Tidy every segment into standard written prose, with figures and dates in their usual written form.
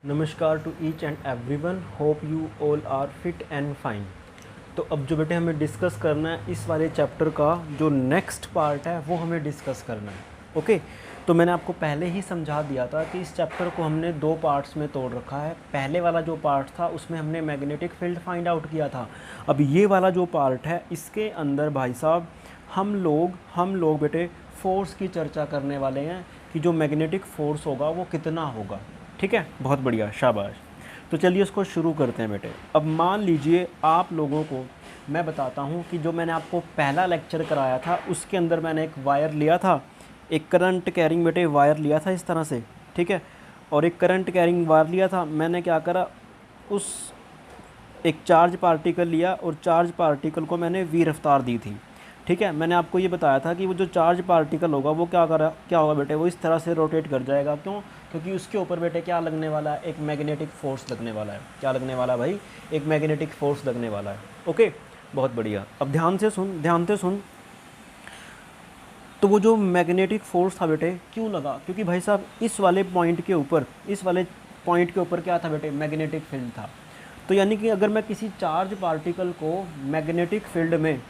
नमस्कार to each and everyone, hope you all are fit and fine. तो अब जो बेटे हमें डिस्कस करना है इस वाले चैप्टर का जो नेक्स्ट पार्ट है वो हमें डिस्कस करना है। ओके, तो मैंने आपको पहले ही समझा दिया था कि इस चैप्टर को हमने दो पार्ट्स में तोड़ रखा है। पहले वाला जो पार्ट था उसमें हमने मैग्नेटिक फील्ड फाइंड आउट किया था। अब ये वाला जो पार्ट है इसके अंदर भाई साहब हम लोग बेटे फोर्स की चर्चा करने वाले हैं कि जो मैग्नेटिक फोर्स होगा वो कितना होगा। ठीक है, बहुत बढ़िया, शाबाश। तो चलिए इसको शुरू करते हैं बेटे। अब मान लीजिए आप लोगों को मैं बताता हूँ कि जो मैंने आपको पहला लेक्चर कराया था उसके अंदर मैंने एक वायर लिया था, एक करंट कैरिंग बेटे वायर लिया था इस तरह से, ठीक है। और एक करंट कैरिंग वायर लिया था, मैंने क्या करा, उस एक चार्ज पार्टिकल लिया और चार्ज पार्टिकल को मैंने वी रफ्तार दी थी। ठीक है, मैंने आपको ये बताया था कि वो जो चार्ज पार्टिकल होगा वो क्या होगा बेटे, वो इस तरह से रोटेट कर जाएगा। क्यों? क्योंकि उसके ऊपर बेटे क्या लगने वाला है, एक मैग्नेटिक फोर्स लगने वाला है। क्या लगने वाला है भाई? एक मैग्नेटिक फोर्स लगने वाला है। ओके, बहुत बढ़िया। अब ध्यान से सुन। तो वो जो मैग्नेटिक फोर्स था बेटे क्यों लगा? क्योंकि भाई साहब इस वाले पॉइंट के ऊपर क्या था बेटे, मैग्नेटिक फील्ड था। तो यानी कि अगर मैं किसी चार्ज पार्टिकल को मैग्नेटिक फील्ड में,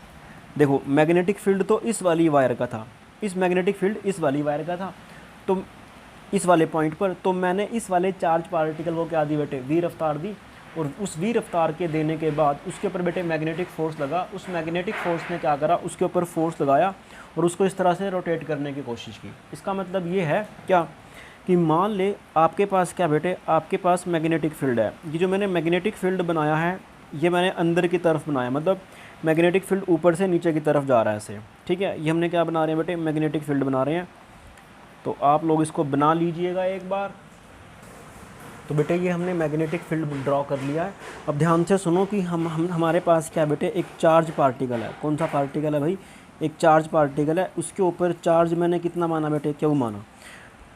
देखो मैग्नेटिक फील्ड तो इस वाली वायर का था, इस मैग्नेटिक फील्ड इस वाली वायर का था, तो इस वाले पॉइंट पर तो मैंने इस वाले चार्ज पार्टिकल को क्या दी बेटे, वी रफ्तार दी। और उस वी रफ्तार के देने के बाद उसके ऊपर बेटे मैग्नेटिक फोर्स लगा। उस मैग्नेटिक फोर्स ने क्या करा, उसके ऊपर फोर्स लगाया और उसको इस तरह से रोटेट करने की कोशिश की। इसका मतलब ये है क्या कि मान ले आपके पास क्या बेटे, आपके पास मैग्नेटिक फील्ड है। ये जो मैंने मैग्नेटिक फील्ड बनाया है ये मैंने अंदर की तरफ बनाया, मतलब मैग्नेटिक फील्ड ऊपर से नीचे की तरफ जा रहा है ऐसे। ठीक है, ये हमने क्या बना रहे हैं बेटे, मैग्नेटिक फील्ड बना रहे हैं। तो आप लोग इसको बना लीजिएगा एक बार। तो बेटे ये हमने मैग्नेटिक फील्ड ड्रॉ कर लिया है। अब ध्यान से सुनो कि हमारे पास क्या बेटे, एक चार्ज पार्टिकल है। कौन सा पार्टिकल है भाई? एक चार्ज पार्टिकल है। उसके ऊपर चार्ज मैंने कितना माना बेटे, क्यों माना।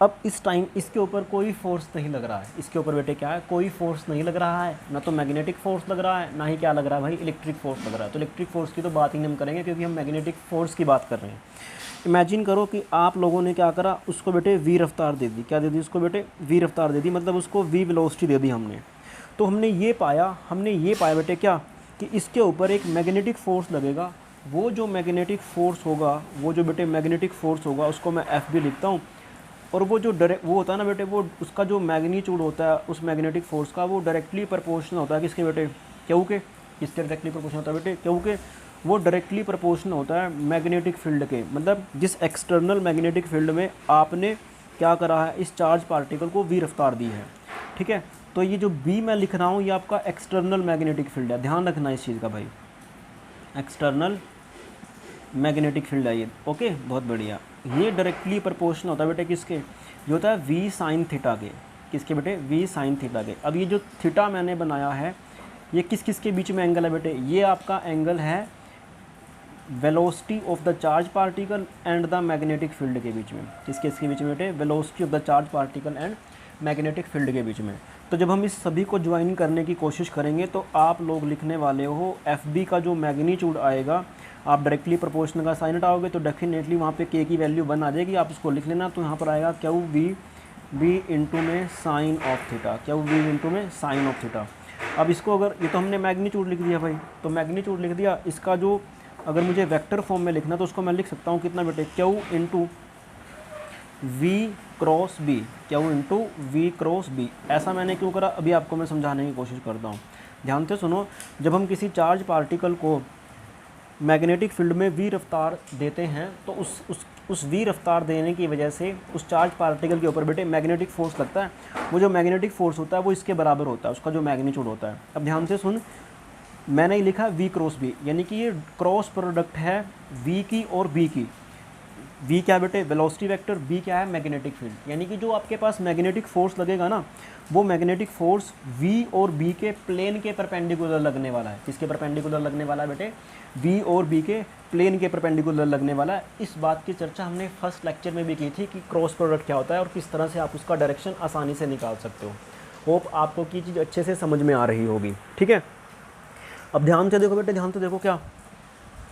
अब इस टाइम इसके ऊपर कोई फोर्स नहीं लग रहा है। इसके ऊपर बेटे क्या है, कोई फोर्स नहीं लग रहा है, ना तो मैग्नेटिक फोर्स लग रहा है, ना ही क्या लग रहा है भाई, इलेक्ट्रिक फोर्स लग रहा है। तो इलेक्ट्रिक फोर्स की तो बात ही नहीं हम करेंगे क्योंकि हम मैग्नेटिक फोर्स की बात कर रहे हैं। इमेजिन करो कि आप लोगों ने क्या करा, उसको बेटे वी रफ्तार दे दी। क्या दे दी उसको बेटे, वी रफ्तार दे दी, मतलब उसको वी वेलोसिटी दे दी हमने। तो हमने ये पाया बेटे क्या, कि इसके ऊपर एक मैग्नेटिक फोर्स लगेगा। वो जो मैग्नेटिक फोर्स होगा, वो जो बेटे मैग्नेटिक फोर्स होगा उसको मैं एफ भी लिखता हूँ। और वो जो वो होता है ना बेटे, वो उसका जो मैग्नीट्यूड होता है उस मैग्नेटिक फोर्स का, वो डायरेक्टली प्रोपोर्शनल होता है किसके बेटे, क्यू के। किसके डायरेक्टली प्रोपोर्शनल होता है बेटे, क्यू के। वो डायरेक्टली प्रोपोर्शनल होता है मैग्नेटिक फील्ड के। मतलब जिस एक्सटर्नल मैग्नेटिक फील्ड में आपने क्या करा है, इस चार्ज पार्टिकल को वी रफ्तार दी है। ठीक है, तो ये जो बी मैं लिख रहा हूँ ये आपका एक्सटर्नल मैग्नेटिक फील्ड है। ध्यान रखना इस चीज़ का भाई, एक्सटर्नल मैग्नेटिक फील्ड है ये। ओके, बहुत बढ़िया। ये डायरेक्टली प्रोपोर्शनल होता है बेटे किसके, ये होता है वी साइन थीटा के। किसके बेटे, वी साइन थीटा के। अब ये जो थीटा मैंने बनाया है ये किस किस के बीच में एंगल है बेटे, ये आपका एंगल है velocity of the charge particle and the magnetic field के बीच में। किसके इसके बीच में बेटे, velocity of the charge particle and magnetic field के बीच में। तो जब हम इस सभी को ज्वाइन करने की कोशिश करेंगे तो आप लोग लिखने वाले हो एफ बी का जो मैग्नीट्यूड आएगा, आप डायरेक्टली प्रोपोर्शनल का साइन हटाओगे तो डेफिनेटली वहाँ पे के की वैल्यू 1 आ जाएगी। आप उसको लिख लेना। तो यहाँ पर आएगा क्यू वी इंटू में sine of theta, Q V into में साइन ऑफ थीटा। अब इसको अगर, ये तो हमने मैग्नीट्यूड लिख दिया भाई, तो मैग्नीट्यूड लिख दिया। इसका जो अगर मुझे वेक्टर फॉर्म में लिखना तो उसको मैं लिख सकता हूँ कितना बेटे, Q into V cross B, Q into V cross B. ऐसा मैंने क्यों करा अभी आपको मैं समझाने की कोशिश करता हूँ। ध्यान से सुनो, जब हम किसी चार्ज पार्टिकल को मैग्नेटिक फील्ड में वी रफ्तार देते हैं तो उस वी रफ्तार देने की वजह से उस चार्ज पार्टिकल के ऊपर बेटे मैग्नेटिक फोर्स लगता है। वो जो मैग्नेटिक फोर्स होता है वो इसके बराबर होता है, उसका जो मैग्नीट्यूड होता है। अब ध्यान से सुन, मैंने ही लिखा वी क्रॉस बी, यानी कि ये क्रॉस प्रोडक्ट है वी की और बी की। वी क्या बेटे, वेलोसिटी वेक्टर, बी क्या है, मैग्नेटिक फील्ड। यानी कि जो आपके पास मैग्नेटिक फोर्स लगेगा ना, वो मैग्नेटिक फोर्स वी और बी के प्लेन के परपेंडिकुलर लगने वाला है। किसके परपेंडिकुलर लगने वाला है बेटे, वी और बी के प्लेन के परपेंडिकुलर लगने वाला है। इस बात की चर्चा हमने फर्स्ट लेक्चर में भी की थी कि क्रॉस प्रोडक्ट क्या होता है और किस तरह से आप उसका डायरेक्शन आसानी से निकाल सकते हो। होप आपको की चीज़ अच्छे से समझ में आ रही होगी। ठीक है, अब ध्यान से देखो बेटे, ध्यान से देखो क्या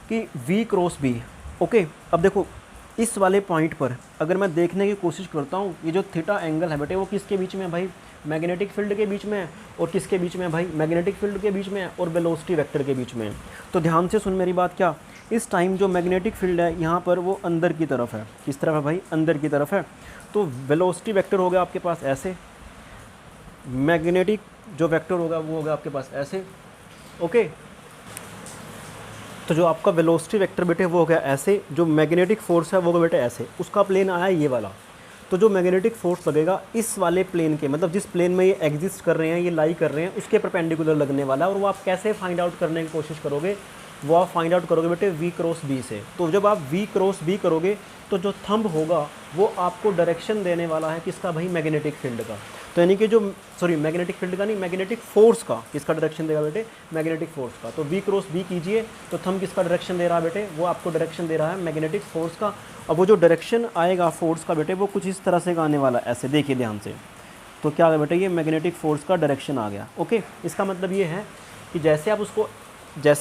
कि वी क्रॉस बी। ओके, अब देखो इस वाले पॉइंट पर अगर मैं देखने की कोशिश करता हूँ, ये जो थीटा एंगल है बेटे वो किसके बीच में है भाई, मैग्नेटिक फील्ड के बीच में है और किसके बीच में है भाई, मैग्नेटिक फील्ड के बीच में है और वेलोसिटी वेक्टर के बीच में है। तो ध्यान से सुन मेरी बात, क्या इस टाइम जो मैग्नेटिक फील्ड है यहाँ पर वो अंदर की तरफ है, किस तरफ है भाई, अंदर की तरफ है। तो वेलोसिटी वेक्टर हो गया आपके पास ऐसे, मैग्नेटिक जो वेक्टर होगा वो होगा आपके पास ऐसे, ओके। तो जो आपका वेलोसिटी वेक्टर बेटे वो हो गया ऐसे, जो मैग्नेटिक फोर्स है वो होगा बेटे ऐसे, उसका प्लेन आया ये वाला। तो जो मैग्नेटिक फोर्स लगेगा इस वाले प्लेन के, मतलब जिस प्लेन में ये एग्जिस्ट कर रहे हैं, ये लाई कर रहे हैं, उसके परपेंडिकुलर लगने वाला है। और वो आप कैसे फाइंड आउट करने की कोशिश करोगे, वो आप फाइंड आउट करोगे बेटे V क्रॉस B से। तो जब आप V क्रॉस B करोगे तो जो थंब होगा वो आपको डायरेक्शन देने वाला है किसका भाई, मैग्नेटिक फील्ड का। तो यानी कि जो मैग्नेटिक फील्ड का नहीं, मैग्नेटिक फोर्स का, किसका डायरेक्शन देगा बेटे, मैग्नेटिक फोर्स का। तो V क्रॉस B कीजिए तो थंब किसका डायरेक्शन दे रहा है बेटे, वो आपको डायरेक्शन दे रहा है मैग्नेटिक फोर्स का। अब वो जो डायरेक्शन आएगा फोर्स का बेटे वो कुछ इस तरह से आने वाला है, ऐसे देखिए ध्यान से। तो क्या है बेटे, ये मैग्नेटिक फोर्स का डायरेक्शन आ गया, ओके। इसका मतलब ये है कि जैसे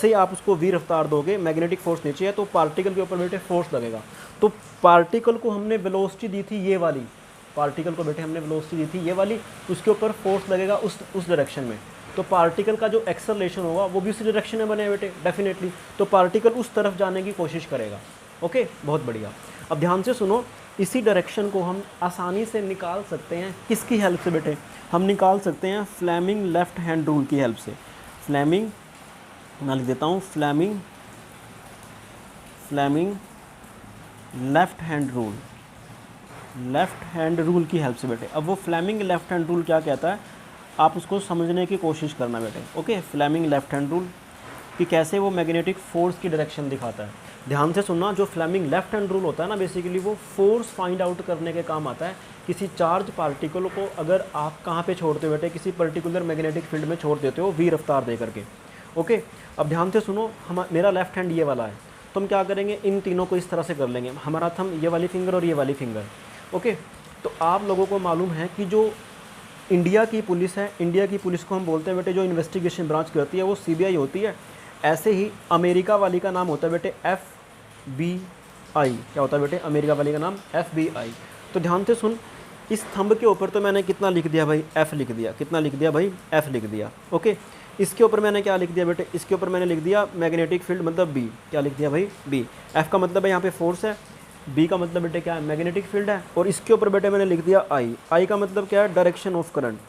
ही आप उसको v रफ्तार दोगे, मैग्नेटिक फोर्स नीचे है तो पार्टिकल के ऊपर बेटे फोर्स लगेगा। तो पार्टिकल को हमने वेलोसिटी दी थी ये वाली, पार्टिकल को बेटे हमने वेलोसिटी दी थी ये वाली, उसके ऊपर फोर्स लगेगा उस डायरेक्शन में। तो पार्टिकल का जो एक्सेलरेशन होगा वो भी उसी डायरेक्शन में बने बेटे डेफिनेटली। तो पार्टिकल उस तरफ जाने की कोशिश करेगा, ओके, बहुत बढ़िया। अब ध्यान से सुनो, इसी डायरेक्शन को हम आसानी से निकाल सकते हैं किसकी हेल्प से बेटे, हम निकाल सकते हैं फ्लेमिंग लेफ्ट हैंड रूल की हेल्प से। फ्लेमिंग, मैं लिख देता हूँ फ्लेमिंग लेफ्ट हैंड रूल की हेल्प से बेटे। अब वो फ्लेमिंग लेफ्ट हैंड रूल क्या कहता है, आप उसको समझने की कोशिश करना बेटे, okay. Fleming left hand rule कि कैसे वो मैग्नेटिक फोर्स की डायरेक्शन दिखाता है। ध्यान से सुनना, जो फ्लेमिंग लेफ्ट हैंड रूल होता है ना, बेसिकली वो फोर्स फाइंड आउट करने के काम आता है। किसी चार्ज पार्टिकल को अगर आप कहाँ पे छोड़ते हो बेटे, किसी पर्टिकुलर मैग्नेटिक फील्ड में छोड़ देते हो v रफ्तार दे करके, ओके। अब ध्यान से सुनो, मेरा लेफ्ट हैंड ये वाला है, तो हम क्या करेंगे, इन तीनों को इस तरह से कर लेंगे, हमारा थंब ये वाली फिंगर और ये वाली फिंगर, ओके। तो आप लोगों को मालूम है कि जो इंडिया की पुलिस है, इंडिया की पुलिस को हम बोलते हैं बेटे जो इन्वेस्टिगेशन ब्रांच करती है वो CBI होती है। ऐसे ही अमेरिका वाली का नाम होता है बेटे FBI। क्या होता है बेटे, अमेरिका वाली का नाम FBI। तो ध्यान से सुन, इस थंब के ऊपर तो मैंने कितना लिख दिया भाई, F लिख दिया, कितना लिख दिया भाई, F लिख दिया, ओके। इसके ऊपर मैंने क्या लिख दिया बेटे, इसके ऊपर मैंने लिख दिया मैग्नेटिक फील्ड मतलब B। क्या लिख दिया भाई, B। F का मतलब है यहाँ पे फोर्स है, B का मतलब बेटे क्या है, मैग्नेटिक फील्ड है, और इसके ऊपर बेटे मैंने लिख दिया I का मतलब क्या है, डायरेक्शन ऑफ करंट।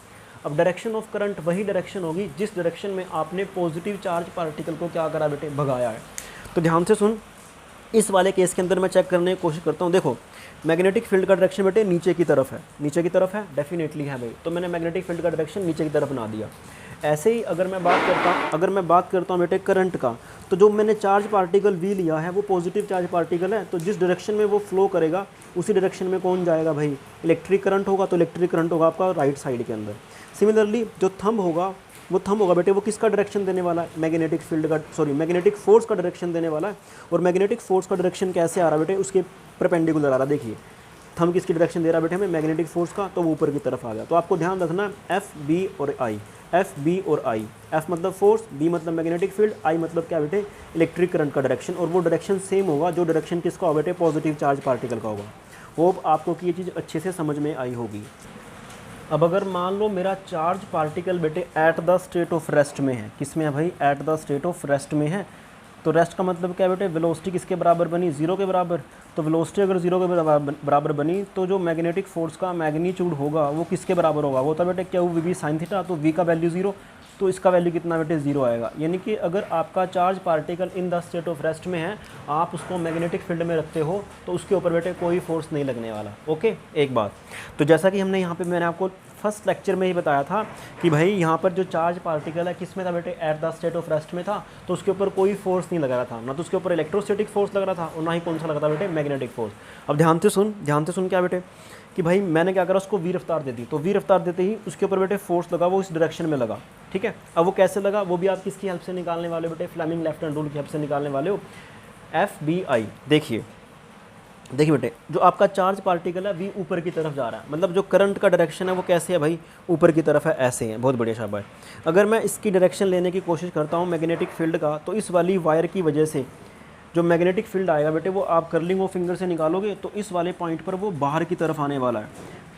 अब डायरेक्शन ऑफ करंट वही डायरेक्शन होगी जिस डायरेक्शन में आपने पॉजिटिव चार्ज पार्टिकल को क्या करा बेटे, भगाया है। तो ध्यान से सुन, इस वाले केस के अंदर मैं चेक करने की कोशिश करता हूँ। देखो मैग्नेटिक फील्ड का डायरेक्शन बेटे नीचे की तरफ है, नीचे की तरफ है, डेफिनेटली है भाई। तो मैंने मैग्नेटिक फील्ड का डायरेक्शन नीचे की तरफ बना दिया। ऐसे ही अगर मैं बात करता हूँ बेटे करंट का, तो जो मैंने चार्ज पार्टिकल V लिया है वो पॉजिटिव चार्ज पार्टिकल है, तो जिस डायरेक्शन में वो फ्लो करेगा उसी डायरेक्शन में कौन जाएगा भाई, इलेक्ट्रिक करंट होगा। तो इलेक्ट्रिक करंट होगा आपका राइट साइड के अंदर। सिमिलरली जो थंब होगा बेटे वो किसका डायरेक्शन देने वाला है, मैग्नेटिक फोर्स का डायरेक्शन देने वाला है। और मैग्नेटिक फोर्स का डायरेक्शन कैसे आ रहा है बेटे, उसके परपेंडिकुलर आ रहा है। देखिए थंब किसकी डायरेक्शन दे रहा है बेटे हमें, मैग्नेटिक फोर्स का, तो वो ऊपर की तरफ आ गया। तो आपको ध्यान रखना F B और I। F मतलब फोर्स, B मतलब मैग्नेटिक फील्ड, I मतलब क्या बेटे, इलेक्ट्रिक करंट का डायरेक्शन। और वो डायरेक्शन सेम होगा जो डायरेक्शन किसका होगा बेटे, पॉजिटिव चार्ज पार्टिकल का होगा। होप आपको कि ये चीज़ अच्छे से समझ में आई होगी। अब अगर मान लो मेरा चार्ज पार्टिकल बेटे at the state of rest में है, किस में है भाई, at the state of rest में है। तो रेस्ट का मतलब क्या बेटे, वेलोसिटी किसके बराबर बनी, 0 के बराबर। तो वेलोसिटी अगर 0 के बराबर बनी तो जो मैग्नेटिक फोर्स का मैग्नीट्यूड होगा वो किसके बराबर होगा, वो था बेटे क्या, वो V sin थीटा। तो V का वैल्यू 0, तो इसका वैल्यू कितना बेटे, 0 आएगा। यानी कि अगर आपका charge particle in the state of rest में है, आप उसको मैग्नेटिक फील्ड में रखते हो तो उसके ऊपर बेटे कोई फोर्स नहीं लगने वाला, ओके। एक बात, तो जैसा कि हमने यहाँ पे मैंने आपको फर्स्ट लेक्चर में ही बताया था कि भाई यहाँ पर जो चार्ज पार्टिकल है किस में था बेटे, at the state of rest में था, तो उसके ऊपर कोई फोर्स नहीं लग रहा था, ना तो उसके ऊपर इलेक्ट्रोस्टैटिक फोर्स लग रहा था और ना ही कौन सा लगा था बेटे, मैग्नेटिक फोर्स। अब ध्यान से सुन क्या बेटे कि भाई मैंने क्या करा, उसको V रफ्तार दे दी, तो V रफ्तार देते ही उसके ऊपर बेटे फोर्स लगा, वो इस डायरेक्शन में लगा, ठीक है। अब वो कैसे लगा, वो भी आप किसकी हेल्प से निकालने वाले हो बेटे, फ्लेमिंग लेफ्ट हैंड रूल की हेल्प से निकालने वाले हो, FBI। देखिए बेटे जो आपका चार्ज पार्टिकल है V ऊपर की तरफ जा रहा है, मतलब जो करंट का डायरेक्शन है वो कैसे है भाई, ऊपर की तरफ है, ऐसे है। बहुत बढ़िया शाबाश। अगर मैं इसकी डायरेक्शन लेने की कोशिश करता हूँ मैग्नेटिक फील्ड का, तो इस वाली वायर की वजह से जो मैग्नेटिक फील्ड आएगा बेटे वो आप कर्लिंग ऑफ फिंगर से निकालोगे तो इस वाले पॉइंट पर वो बाहर की तरफ आने वाला है।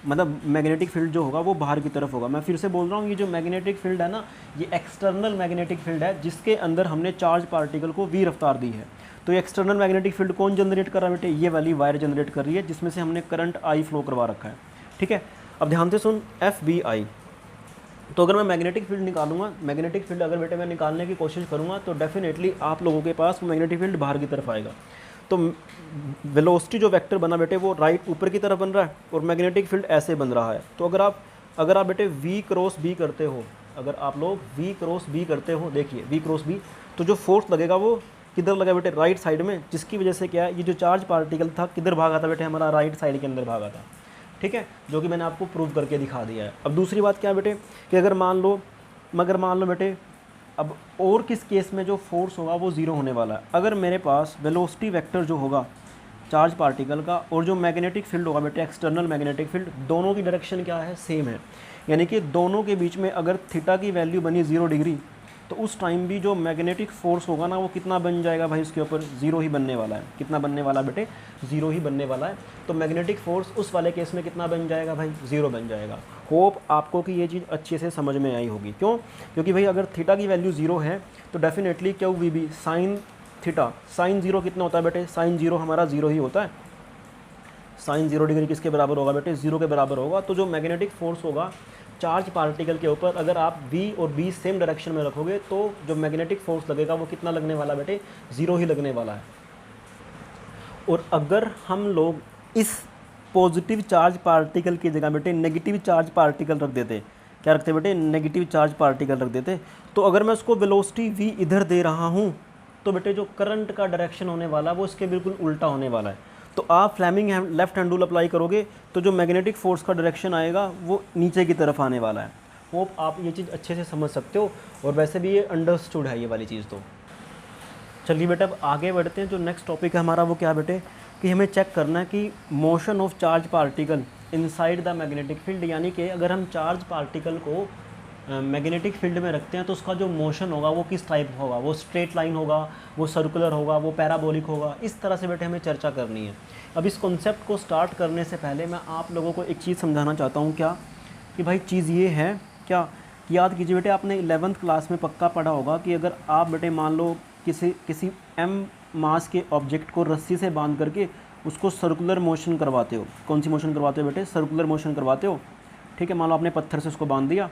मतलब मैग्नेटिक फील्ड जो होगा वो बाहर की तरफ होगा। मैं फिर से बोल रहा हूँ, ये जो मैग्नेटिक फील्ड है ना, ये एक्सटर्नल मैग्नेटिक फील्ड है जिसके अंदर हमने चार्ज पार्टिकल को v रफ्तार दी है। तो ये एक्सटर्नल मैग्नेटिक फील्ड कौन जनरेट कर रहा है बेटे? ये वाली वायर जनरेट कर रही है जिसमें से हमने करंट I फ्लो करवा रखा है। ठीक है, अब ध्यान से सुन, FBI। तो अगर मैं मैग्नेटिक फील्ड निकालूंगा, मैग्नेटिक फील्ड अगर बेटे मैं निकालने की कोशिश करूँगा तो डेफिनेटली आप लोगों के पास मैग्नेटिक फील्ड बाहर की तरफ आएगा। तो वेलोसिटी जो वेक्टर बना बेटे वो राइट ऊपर की तरफ बन रहा है और मैग्नेटिक फील्ड ऐसे बन रहा है। तो अगर आप बेटे V क्रॉस B करते हो, अगर आप लोग V क्रॉस B करते हो, देखिए V क्रॉस B, तो जो फोर्स लगेगा वो किधर लगा बेटे? राइट साइड में, जिसकी वजह से क्या है, ये जो चार्ज पार्टिकल था किधर भागा था बेटे? हमारा राइट साइड के अंदर भागा था। ठीक है, जो कि मैंने आपको प्रूव करके दिखा दिया है। अब दूसरी बात क्या है बेटे कि अगर मान लो बेटे, अब और किस केस में जो फोर्स होगा वो ज़ीरो होने वाला है। अगर मेरे पास वेलोसिटी वेक्टर जो होगा चार्ज पार्टिकल का और जो मैग्नेटिक फील्ड होगा बेटे एक्सटर्नल मैग्नेटिक फील्ड, दोनों की डायरेक्शन क्या है? सेम है। यानी कि दोनों के बीच में अगर थीटा की वैल्यू बनी 0 डिग्री, तो उस टाइम भी जो मैग्नेटिक फोर्स होगा ना वो कितना बन जाएगा भाई? उसके ऊपर 0 ही बनने वाला है। कितना बनने वाला है बेटे? 0 ही बनने वाला है। तो मैग्नेटिक फोर्स उस वाले केस में कितना बन जाएगा भाई? 0 बन जाएगा। होप आपको कि ये चीज़ अच्छे से समझ में आई होगी। क्यों? क्योंकि भाई अगर थीटा की वैल्यू 0 है तो definitely Q V B sine theta, sine 0 कितना होता है बेटे? साइन 0 हमारा 0 ही होता है। साइन 0 डिग्री किसके बराबर होगा बेटे? 0 के बराबर होगा। तो जो मैग्नेटिक फोर्स होगा चार्ज पार्टिकल के ऊपर, अगर आप V और B सेम डायरेक्शन में रखोगे तो जो मैग्नेटिक फोर्स लगेगा वो कितना लगने वाला बेटे? 0 ही लगने वाला है। और अगर हम लोग इस पॉजिटिव चार्ज पार्टिकल की जगह बेटे नेगेटिव चार्ज पार्टिकल रख देते, क्या रखते बेटे? नेगेटिव चार्ज पार्टिकल रख देते, तो अगर मैं उसको वेलोसिटी V इधर दे रहा हूँ तो बेटे जो करंट का डायरेक्शन होने वाला है वो इसके बिल्कुल उल्टा होने वाला है। तो आप Fleming left hand rule apply करोगे तो जो मैग्नेटिक फोर्स का डायरेक्शन आएगा वो नीचे की तरफ आने वाला है। वो आप ये चीज़ अच्छे से समझ सकते हो और वैसे भी ये अंडरस्टूड है ये वाली चीज़। तो चलिए बेटा अब आगे बढ़ते हैं। जो नेक्स्ट टॉपिक है हमारा वो क्या बेटे कि हमें चेक करना है कि motion of charge particle inside the magnetic field, यानी कि अगर हम चार्ज पार्टिकल को मैग्नेटिक फील्ड में रखते हैं तो उसका जो मोशन होगा वो किस टाइप होगा? वो स्ट्रेट लाइन होगा, वो सर्कुलर होगा, वो पैराबोलिक होगा? इस तरह से बेटे हमें चर्चा करनी है। अब इस कॉन्सेप्ट को स्टार्ट करने से पहले मैं आप लोगों को एक चीज़ समझाना चाहता हूँ। क्या कि भाई चीज़ ये है क्या कि याद कीजिए बेटे, आपने 11th क्लास में पक्का पढ़ा होगा कि अगर आप बेटे मान लो किसी m मास के ऑब्जेक्ट को रस्सी से बांध करके उसको सर्कुलर मोशन करवाते हो। कौन सी मोशन करवाते हो बेटे? सर्कुलर मोशन करवाते हो। ठीक है, मान लो आपने पत्थर से उसको बांध दिया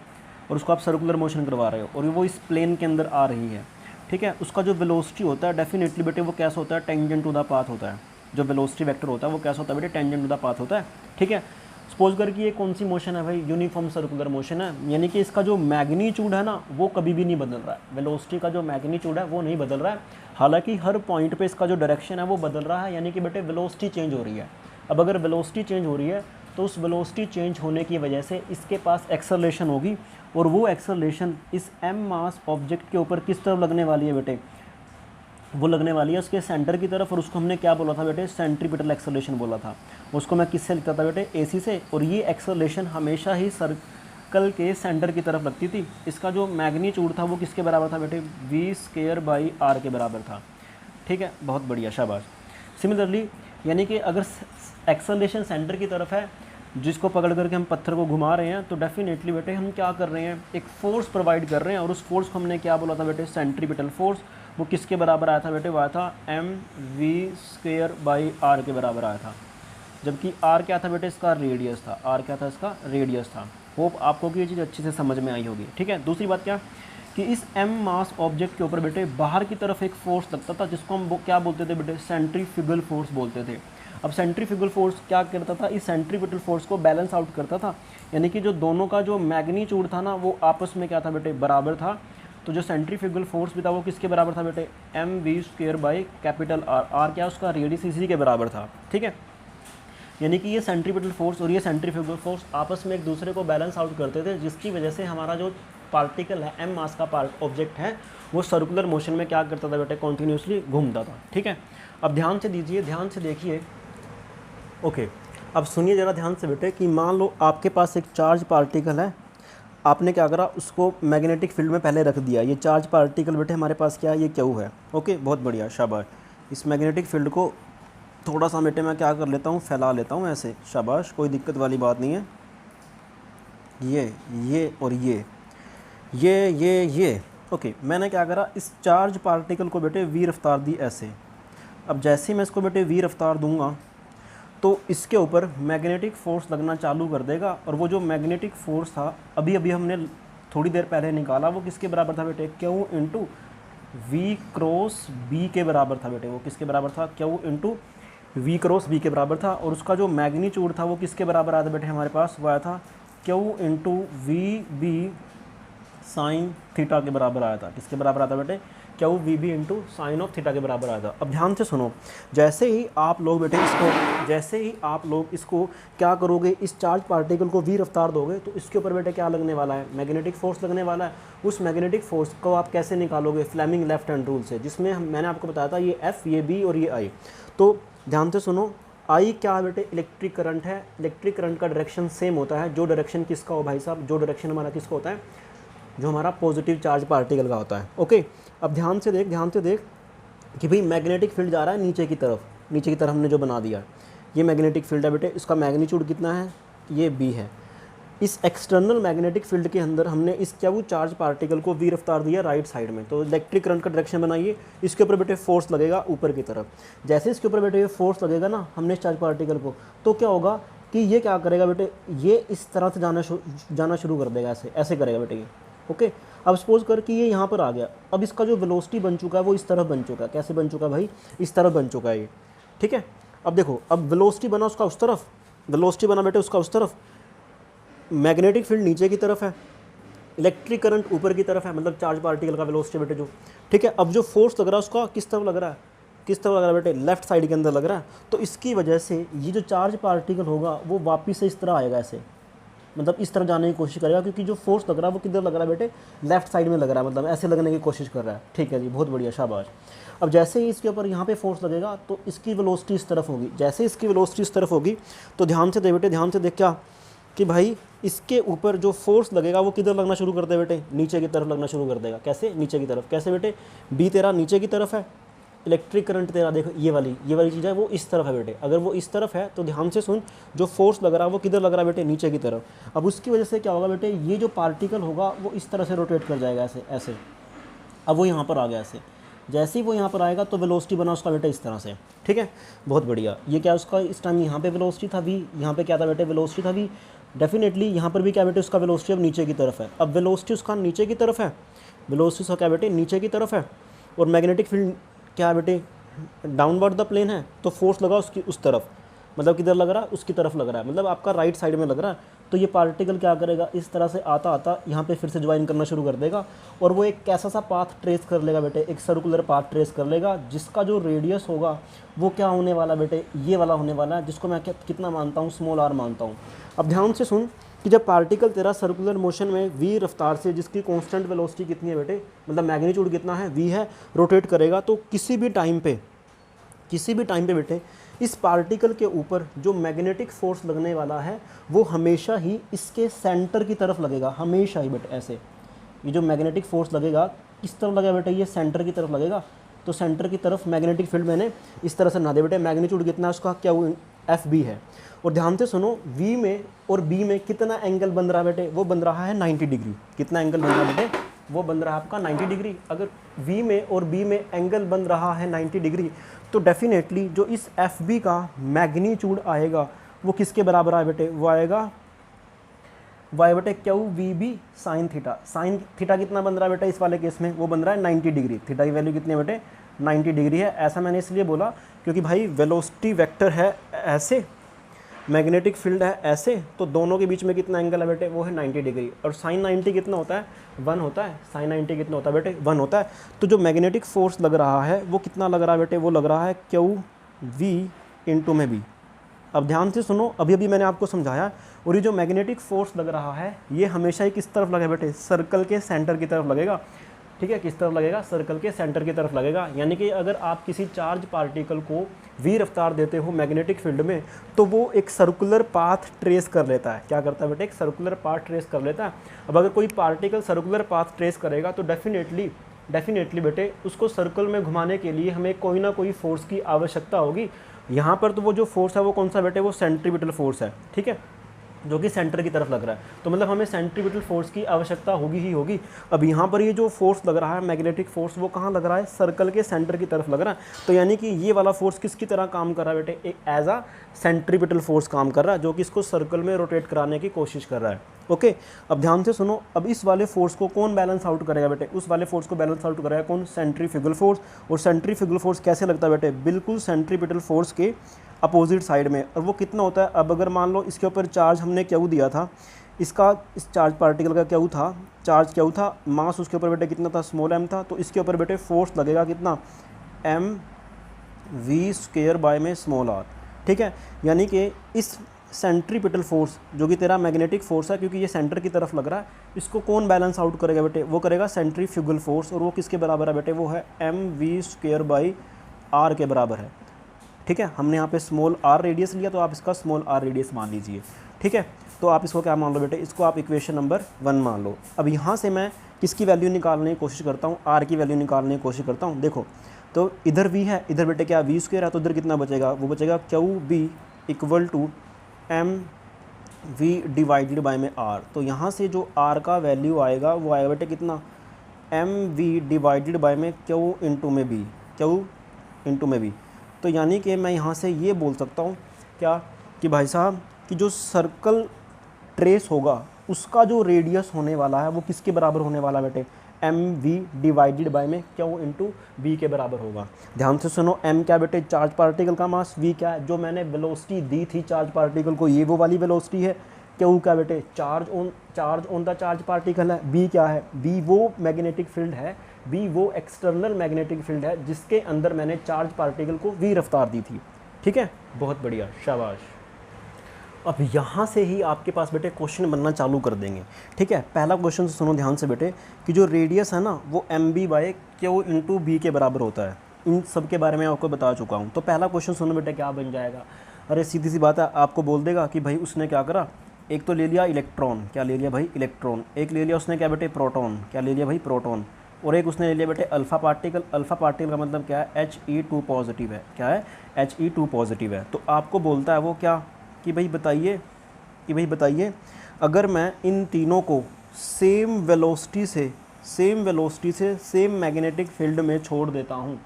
और उसको आप सर्कुलर मोशन करवा रहे हो और वो इस प्लेन के अंदर आ रही है। ठीक है, उसका जो वेलोसिटी होता है डेफिनेटली बेटे वो कैसा होता है? टेंजेंट टू द पाथ होता है। जो वेलोसिटी वेक्टर होता है वो कैसा होता है बेटे? टेंजेंट टू द पाथ होता है। ठीक है, सपोज कर कि ये कौन सी मोशन है भाई? यूनिफॉर्म सर्कुलर मोशन है, यानी कि इसका जो मैग्नीट्यूड है ना वो कभी भी नहीं बदल रहा है। वेलोसिटी का जो मैग्नीट्यूड है वो नहीं बदल रहा है, हालांकि हर पॉइंट पे इसका जो डायरेक्शन है वो बदल रहा है, यानी कि बेटे वेलोसिटी चेंज हो रही है। अब अगर वेलोसिटी चेंज हो रही है तो उस वेलोसिटी चेंज होने की वजह से इसके पास एक्सेलरेशन होगी और वो एक्सेलरेशन इस m मास ऑब्जेक्ट के ऊपर किस तरफ लगने वाली है बेटे? वो लगने वाली है उसके सेंटर की तरफ। और उसको हमने क्या बोला था बेटे? सेंट्रीपिटल एक्सेलरेशन बोला था। उसको मैं किससे लिखता था बेटे? AC से। और ये एक्सेलरेशन हमेशा ही सर्कल के सेंटर की तरफ लगती थी। इसका जो मैग्नीट्यूड था वो किसके बराबर था बेटे? v²/r के बराबर था। ठीक है, बहुत बढ़िया, शाबाश। सिमिलरली यानी कि अगर एक्सेलरेशन सेंटर की तरफ है जिसको पकड़ करके हम पत्थर को घुमा रहे हैं तो डेफिनेटली बेटे हम क्या कर रहे हैं? एक फोर्स प्रोवाइड कर रहे हैं और उस फोर्स को हमने क्या बोला था बेटे? Centripetal force. वो किसके बराबर आया था बेटे? वो आया था mv²/r के बराबर आया था। जबकि r क्या था बेटे? इसका रेडियस था। r क्या था? इसका रेडियस था। होप आपको कि ये चीज़ अच्छे से समझ में आई होगी। ठीक है, दूसरी बात क्या कि इस m मास ऑब्जेक्ट के ऊपर बेटे बाहर की तरफ एक फोर्स लगता था जिसको हम क्या बोलते थे बेटे? सेंट्रीफ्यूगल फोर्स बोलते थे। अब सेंट्रीफ्यूगल फोर्स क्या करता था? इस सेंट्रीपिटल फोर्स को बैलेंस आउट करता था, यानी कि जो दोनों का जो मैग्नीट्यूड था ना वो आपस में क्या था बेटे? बराबर था। तो जो सेंट्रीफ्यूगल फोर्स भी था वो किसके बराबर था बेटे? mv²/R। r क्या उसका? रेडियस, इसी के बराबर था। ठीक है, यानी कि ये सेंट्रीपिटल फोर्स और ये सेंट्रीफ्यूगल फोर्स आपस में एक दूसरे को बैलेंस आउट करते थे, जिसकी वजह से हमारा जो पार्टिकल है m मास का ऑब्जेक्ट है वो सर्कुलर मोशन में क्या करता था बेटे? कॉन्टीन्यूसली घूमता था। ठीक है, अब ध्यान से दीजिए, ध्यान से देखिए। ओके, अब सुनिए ज़रा ध्यान से बेटे कि मान लो आपके पास एक चार्ज पार्टिकल है, आपने क्या करा? उसको मैग्नेटिक फील्ड में पहले रख दिया। ये चार्ज पार्टिकल बेटे हमारे पास क्या है? ये क्यू है। ओके, बहुत बढ़िया, शाबाश। इस मैग्नेटिक फील्ड को थोड़ा सा बेटे मैं क्या कर लेता हूँ? फैला लेता हूँ ऐसे, शाबाश, कोई दिक्कत वाली बात नहीं है। ये और ये ओके, मैंने क्या करा, इस चार्ज पार्टिकल को बेटे वी रफ्तार दी ऐसे। अब जैसे ही मैं इसको बेटे वी रफ्तार दूंगा तो इसके ऊपर मैग्नेटिक फोर्स लगना चालू कर देगा, और वो जो मैग्नेटिक फोर्स था अभी अभी हमने थोड़ी देर पहले निकाला, वो किसके बराबर था बेटे, Q into V cross B के बराबर था बेटे। वो किसके बराबर था, Q into V cross B के बराबर था। और उसका जो मैग्नीट्यूड था वो किसके बराबर आया था बेटे हमारे पास, वो आया था Q into V B sine theta के बराबर आया था। किसके बराबर आया था बेटे, Q V B into sine of theta के बराबर आया था। अब ध्यान से सुनो, जैसे ही आप लोग इसको क्या करोगे, इस चार्ज पार्टिकल को वी रफ्तार दोगे तो इसके ऊपर बेटे क्या लगने वाला है, मैग्नेटिक फोर्स लगने वाला है। उस मैग्नेटिक फोर्स को आप कैसे निकालोगे, फ्लेमिंग लेफ्ट हैंड रूल से, जिसमें मैंने आपको बताया था ये एफ, ये बी और ये आई। तो ध्यान से सुनो, आई क्या है बेटे, इलेक्ट्रिक करंट है। इलेक्ट्रिक करंट का डायरेक्शन सेम होता है, जो डायरेक्शन किसका हो भाई साहब, जो डायरेक्शन हमारा किसका होता है, जो हमारा पॉजिटिव चार्ज पार्टिकल का होता है। ओके, अब ध्यान से देख कि भाई मैग्नेटिक फील्ड जा रहा है नीचे की तरफ हमने जो बना दिया, ये मैग्नेटिक फील्ड है बेटे। इसका मैग्नीट्यूड कितना है, ये बी है। इस एक्सटर्नल मैग्नेटिक फील्ड के अंदर हमने इस क्या वो चार्ज पार्टिकल को वी रफ्तार दिया राइट साइड में। तो इलेक्ट्रिक करंट का डायरेक्शन बनाइए, इसके ऊपर बेटे फोर्स लगेगा ऊपर की तरफ। जैसे इसके ऊपर बेटे ये फोर्स लगेगा ना हमने इस चार्ज पार्टिकल को, तो क्या होगा कि ये क्या करेगा बेटे, ये इस तरह से जाना शुरू कर देगा, ऐसे करेगा बेटे ये। ओके, अब सपोज कर कि ये यहाँ पर आ गया। अब इसका जो वेलोसिटी बन चुका है वो इस तरफ बन चुका है। कैसे बन चुका है भाई, इस तरफ बन चुका है ये, ठीक है। अब देखो, अब वेलोसिटी बना उसका उस तरफ, वेलोसिटी बना बेटे उसका उस तरफ, मैग्नेटिक फील्ड नीचे की तरफ है, इलेक्ट्रिक करंट ऊपर की तरफ है, मतलब चार्ज पार्टिकल का वेलोसिटी बेटे जो, ठीक है। अब जो फोर्स लग रहा है उसका किस तरफ लग रहा है बेटे, लेफ्ट साइड के अंदर लग रहा है। तो इसकी वजह से ये जो चार्ज पार्टिकल होगा वो वापिस से इस तरह आएगा, ऐसे मतलब इस तरह जाने की कोशिश करेगा, क्योंकि जो फोर्स लग रहा है वो किधर लग रहा है बेटे, लेफ्ट साइड में लग रहा है, मतलब ऐसे लगने की कोशिश कर रहा है। ठीक है जी, बहुत बढ़िया, शाबाश। अब जैसे ही इसके ऊपर यहाँ पे फोर्स लगेगा तो इसकी वेलोसिटी इस तरफ होगी। जैसे इसकी वेलोसिटी इस तरफ होगी तो ध्यान से दे बेटे, ध्यान से देख क्या कि भाई इसके ऊपर जो फोर्स लगेगा वो किधर लगना शुरू कर दे बेटे, नीचे की तरफ लगना शुरू कर देगा। कैसे, नीचे की तरफ। कैसे बेटे, बी तेरा नीचे की तरफ है, इलेक्ट्रिक करंट तेरा देखो ये वाली चीज़ है वो इस तरफ है बेटे। अगर वो इस तरफ है तो ध्यान से सुन, जो फोर्स लग रहा है वो किधर लग रहा है बेटे, नीचे की तरफ। अब उसकी वजह से क्या होगा बेटे, ये जो पार्टिकल होगा वो इस तरह से रोटेट कर जाएगा, ऐसे। अब वो यहाँ पर आ गया ऐसे। जैसे ही वो यहाँ पर आएगा तो वेलोसिटी बना उसका बेटे इस तरह से, ठीक है, बहुत बढ़िया। ये क्या उसका इस टाइम यहाँ पे वेलोसिटी था वी, यहाँ पे क्या था बेटे, वेलोसिटी था वी। डेफिनेटली यहाँ पर भी क्या बेटे, उसका वेलोसिटी अब नीचे की तरफ है। अब वेलोसिटी उसका नीचे की तरफ है, वेलोसिटी उसका क्या बेटे, नीचे की तरफ है। और मैग्नेटिक फील्ड क्या है बेटे, डाउनवर्ड द प्लेन है, तो फोर्स लगा उसकी उस तरफ, मतलब किधर लग रहा है, उसकी तरफ लग रहा है, मतलब आपका राइट साइड में लग रहा है। तो ये पार्टिकल क्या करेगा, इस तरह से आता आता यहाँ पे फिर से ज्वाइन करना शुरू कर देगा, और वो एक कैसा सा पाथ ट्रेस कर लेगा बेटे, एक सर्कुलर पाथ ट्रेस कर लेगा, जिसका जो रेडियस होगा वो क्या होने वाला बेटे, ये वाला होने वाला है, जिसको मैं कितना मानता हूँ, स्मॉल आर मानता हूँ। अब ध्यान से सुन कि जब पार्टिकल तेरा सर्कुलर मोशन में वी रफ्तार से, जिसकी कांस्टेंट वेलोसिटी कितनी है बेटे, मतलब मैग्नीट्यूड कितना है, वी है, रोटेट करेगा, तो किसी भी टाइम पे बेटे इस पार्टिकल के ऊपर जो मैग्नेटिक फोर्स लगने वाला है वो हमेशा ही इसके सेंटर की तरफ लगेगा, हमेशा ही बेटे ऐसे। ये जो मैग्नेटिक फोर्स लगेगा किस तरफ लगेगा बेटे, ये सेंटर की तरफ लगेगा। तो सेंटर की तरफ मैग्नेटिक फील्ड मैंने इस तरह से बना दिया बेटे। मैग्नीट्यूड कितना है उसका, क्या वो एफ बी है। और ध्यान से सुनो, वी में और बी में कितना एंगल बन रहा है बेटे, वो बन रहा है 90 डिग्री। कितना एंगल बन रहा है बेटे, वो बन रहा है आपका 90 डिग्री। अगर वी में और बी में एंगल बन रहा है 90 डिग्री तो डेफिनेटली जो इस एफ बी का मैग्नीट्यूड आएगा वो किसके बराबर आए बेटे, वो आएगा वाई बेटे Q V B sine theta. Sine theta कितना बन रहा है बेटा इस वाले केस में, वो बन रहा है 90 डिग्री। थीटा की वैल्यू कितनी है बेटे, 90 डिग्री है। ऐसा मैंने इसलिए बोला क्योंकि भाई वेलोसिटी वेक्टर है ऐसे, मैग्नेटिक फील्ड है ऐसे, तो दोनों के बीच में कितना एंगल है बेटे, वो है 90 डिग्री। और साइन 90 कितना होता है, 1 होता है। साइन 90 कितना होता है बेटे, 1 होता है। तो जो मैग्नेटिक फोर्स लग रहा है वो कितना लग रहा है बेटे, वो लग रहा है क्यू वी इंटू में बी। अब ध्यान से सुनो, अभी अभी मैंने आपको समझाया। और ये जो मैग्नेटिक फोर्स लग रहा है ये हमेशा ही किस तरफ लगेगा बेटे, सर्कल के सेंटर की तरफ लगेगा। ठीक है, किस तरफ लगेगा, सर्कल के सेंटर की तरफ लगेगा। यानी कि अगर आप किसी चार्ज पार्टिकल को वी रफ्तार देते हो मैग्नेटिक फील्ड में तो वो एक सर्कुलर पाथ ट्रेस कर लेता है। क्या करता है बेटे, एक सर्कुलर पाथ ट्रेस कर लेता है। अब अगर कोई पार्टिकल सर्कुलर पाथ ट्रेस करेगा तो डेफिनेटली बेटे उसको सर्कल में घुमाने के लिए हमें कोई ना कोई फोर्स की आवश्यकता होगी। यहाँ पर तो वो जो फोर्स है वो कौन सा बेटे, वो सेंट्रीपिटल फोर्स है। ठीक है, जो कि सेंटर की तरफ लग रहा है। तो मतलब हमें सेंट्रीपिटल फोर्स की आवश्यकता होगी ही होगी। अब यहाँ पर ये जो फोर्स लग रहा है मैग्नेटिक फोर्स, वो कहाँ लग रहा है, सर्कल के सेंटर की तरफ लग रहा है। तो यानी कि ये वाला फोर्स किसकी तरह काम कर रहा है बेटे, एक एज आ सेंट्रीपिटल फोर्स काम कर रहा है, जो कि इसको सर्कल में रोटेट कराने की कोशिश कर रहा है। ओके, अब ध्यान से सुनो, अब इस वाले फोर्स को कौन बैलेंस आउट करेगा बेटे, उस वाले फोर्स को बैलेंस आउट करेगा कौन, सेंट्रीफ्यूगल फोर्स। और सेंट्रीफ्यूगल फोर्स कैसे लगता है बेटे, बिल्कुल सेंट्रीपिटल फोर्स के अपोजिट साइड में। और वो कितना होता है, अब अगर मान लो इसके ऊपर चार्ज हमने क्यू दिया था, इसका इस चार्ज पार्टिकल का क्यू था, चार्ज क्यू था, मास उसके ऊपर बेटे कितना था, स्मॉल m था। तो इसके ऊपर बेटे फोर्स लगेगा कितना, mv² बाय में स्मॉल r। ठीक है, यानी कि इस सेंट्रीपिटल फोर्स जो कि तेरा मैग्नेटिक फोर्स है, क्योंकि ये सेंटर की तरफ लग रहा है, इसको कौन बैलेंस आउट करेगा बेटे, वो करेगा सेंट्रीफ्यूगल फोर्स। और वो किसके बराबर है बेटे, वो है mv² बाई r के बराबर है। ठीक है, हमने यहाँ पे स्मॉल r रेडियस लिया, तो आप इसका स्मॉल r रेडियस मान लीजिए। ठीक है, तो आप इसको क्या मान लो बेटे, इसको आप इक्वेशन नंबर 1 मान लो। अब यहाँ से मैं किसकी वैल्यू निकालने की कोशिश करता हूँ, r की वैल्यू निकालने की कोशिश करता हूँ। देखो, तो इधर v है, इधर बेटे क्या v² है, तो इधर कितना बचेगा, वो बचेगा QB equal to mv divided by में r। तो यहाँ से जो r का वैल्यू आएगा वो आएगा बेटे कितना, mv डिवाइडेड बाय में q इंटू में b, q इंटू में b। तो यानी कि मैं यहाँ से ये बोल सकता हूँ क्या, कि भाई साहब कि जो सर्कल ट्रेस होगा उसका जो रेडियस होने वाला है वो किसके बराबर होने वाला है बेटे, mv डिवाइडेड बाय में q इंटू b के बराबर होगा। ध्यान से सुनो, m क्या बेटे, चार्ज पार्टिकल का मास, v क्या है, जो मैंने वेलोसिटी दी थी चार्ज पार्टिकल को, ये वो वाली वेलोसिटी है। q क्या बेटे, charge on the charge particle है। b क्या है, b वो मैग्नेटिक फील्ड है, b वो एक्सटर्नल मैग्नेटिक फील्ड है जिसके अंदर मैंने चार्ज पार्टिकल को v रफ्तार दी थी। ठीक है, बहुत बढ़िया, शाबाश। अब यहाँ से ही आपके पास बेटे क्वेश्चन बनना चालू कर देंगे। ठीक है, पहला क्वेश्चन सुनो ध्यान से बेटे, कि जो रेडियस है ना वो mb by q into b के बराबर होता है। इन सब के बारे में आपको बता चुका हूँ। तो पहला क्वेश्चन सुनो बेटे, क्या बन जाएगा, अरे सीधी सी बात है, आपको बोल देगा कि भाई उसने क्या करा, एक तो ले लिया इलेक्ट्रॉन, क्या ले लिया भाई, इलेक्ट्रॉन। एक ले लिया उसने क्या बेटे, प्रोटॉन, क्या ले लिया भाई, प्रोटॉन। और एक उसने ले लिया बेटे अल्फ़ा पार्टिकल। अल्फ़ा पार्टिकल का मतलब क्या है, He2 पॉजिटिव है, क्या है, He2 पॉजिटिव है। तो आपको बोलता है वो क्या, कि भाई बताइए अगर मैं इन तीनों को सेम वेलोसिटी से सेम मैग्नेटिक फील्ड में छोड़ देता हूँ,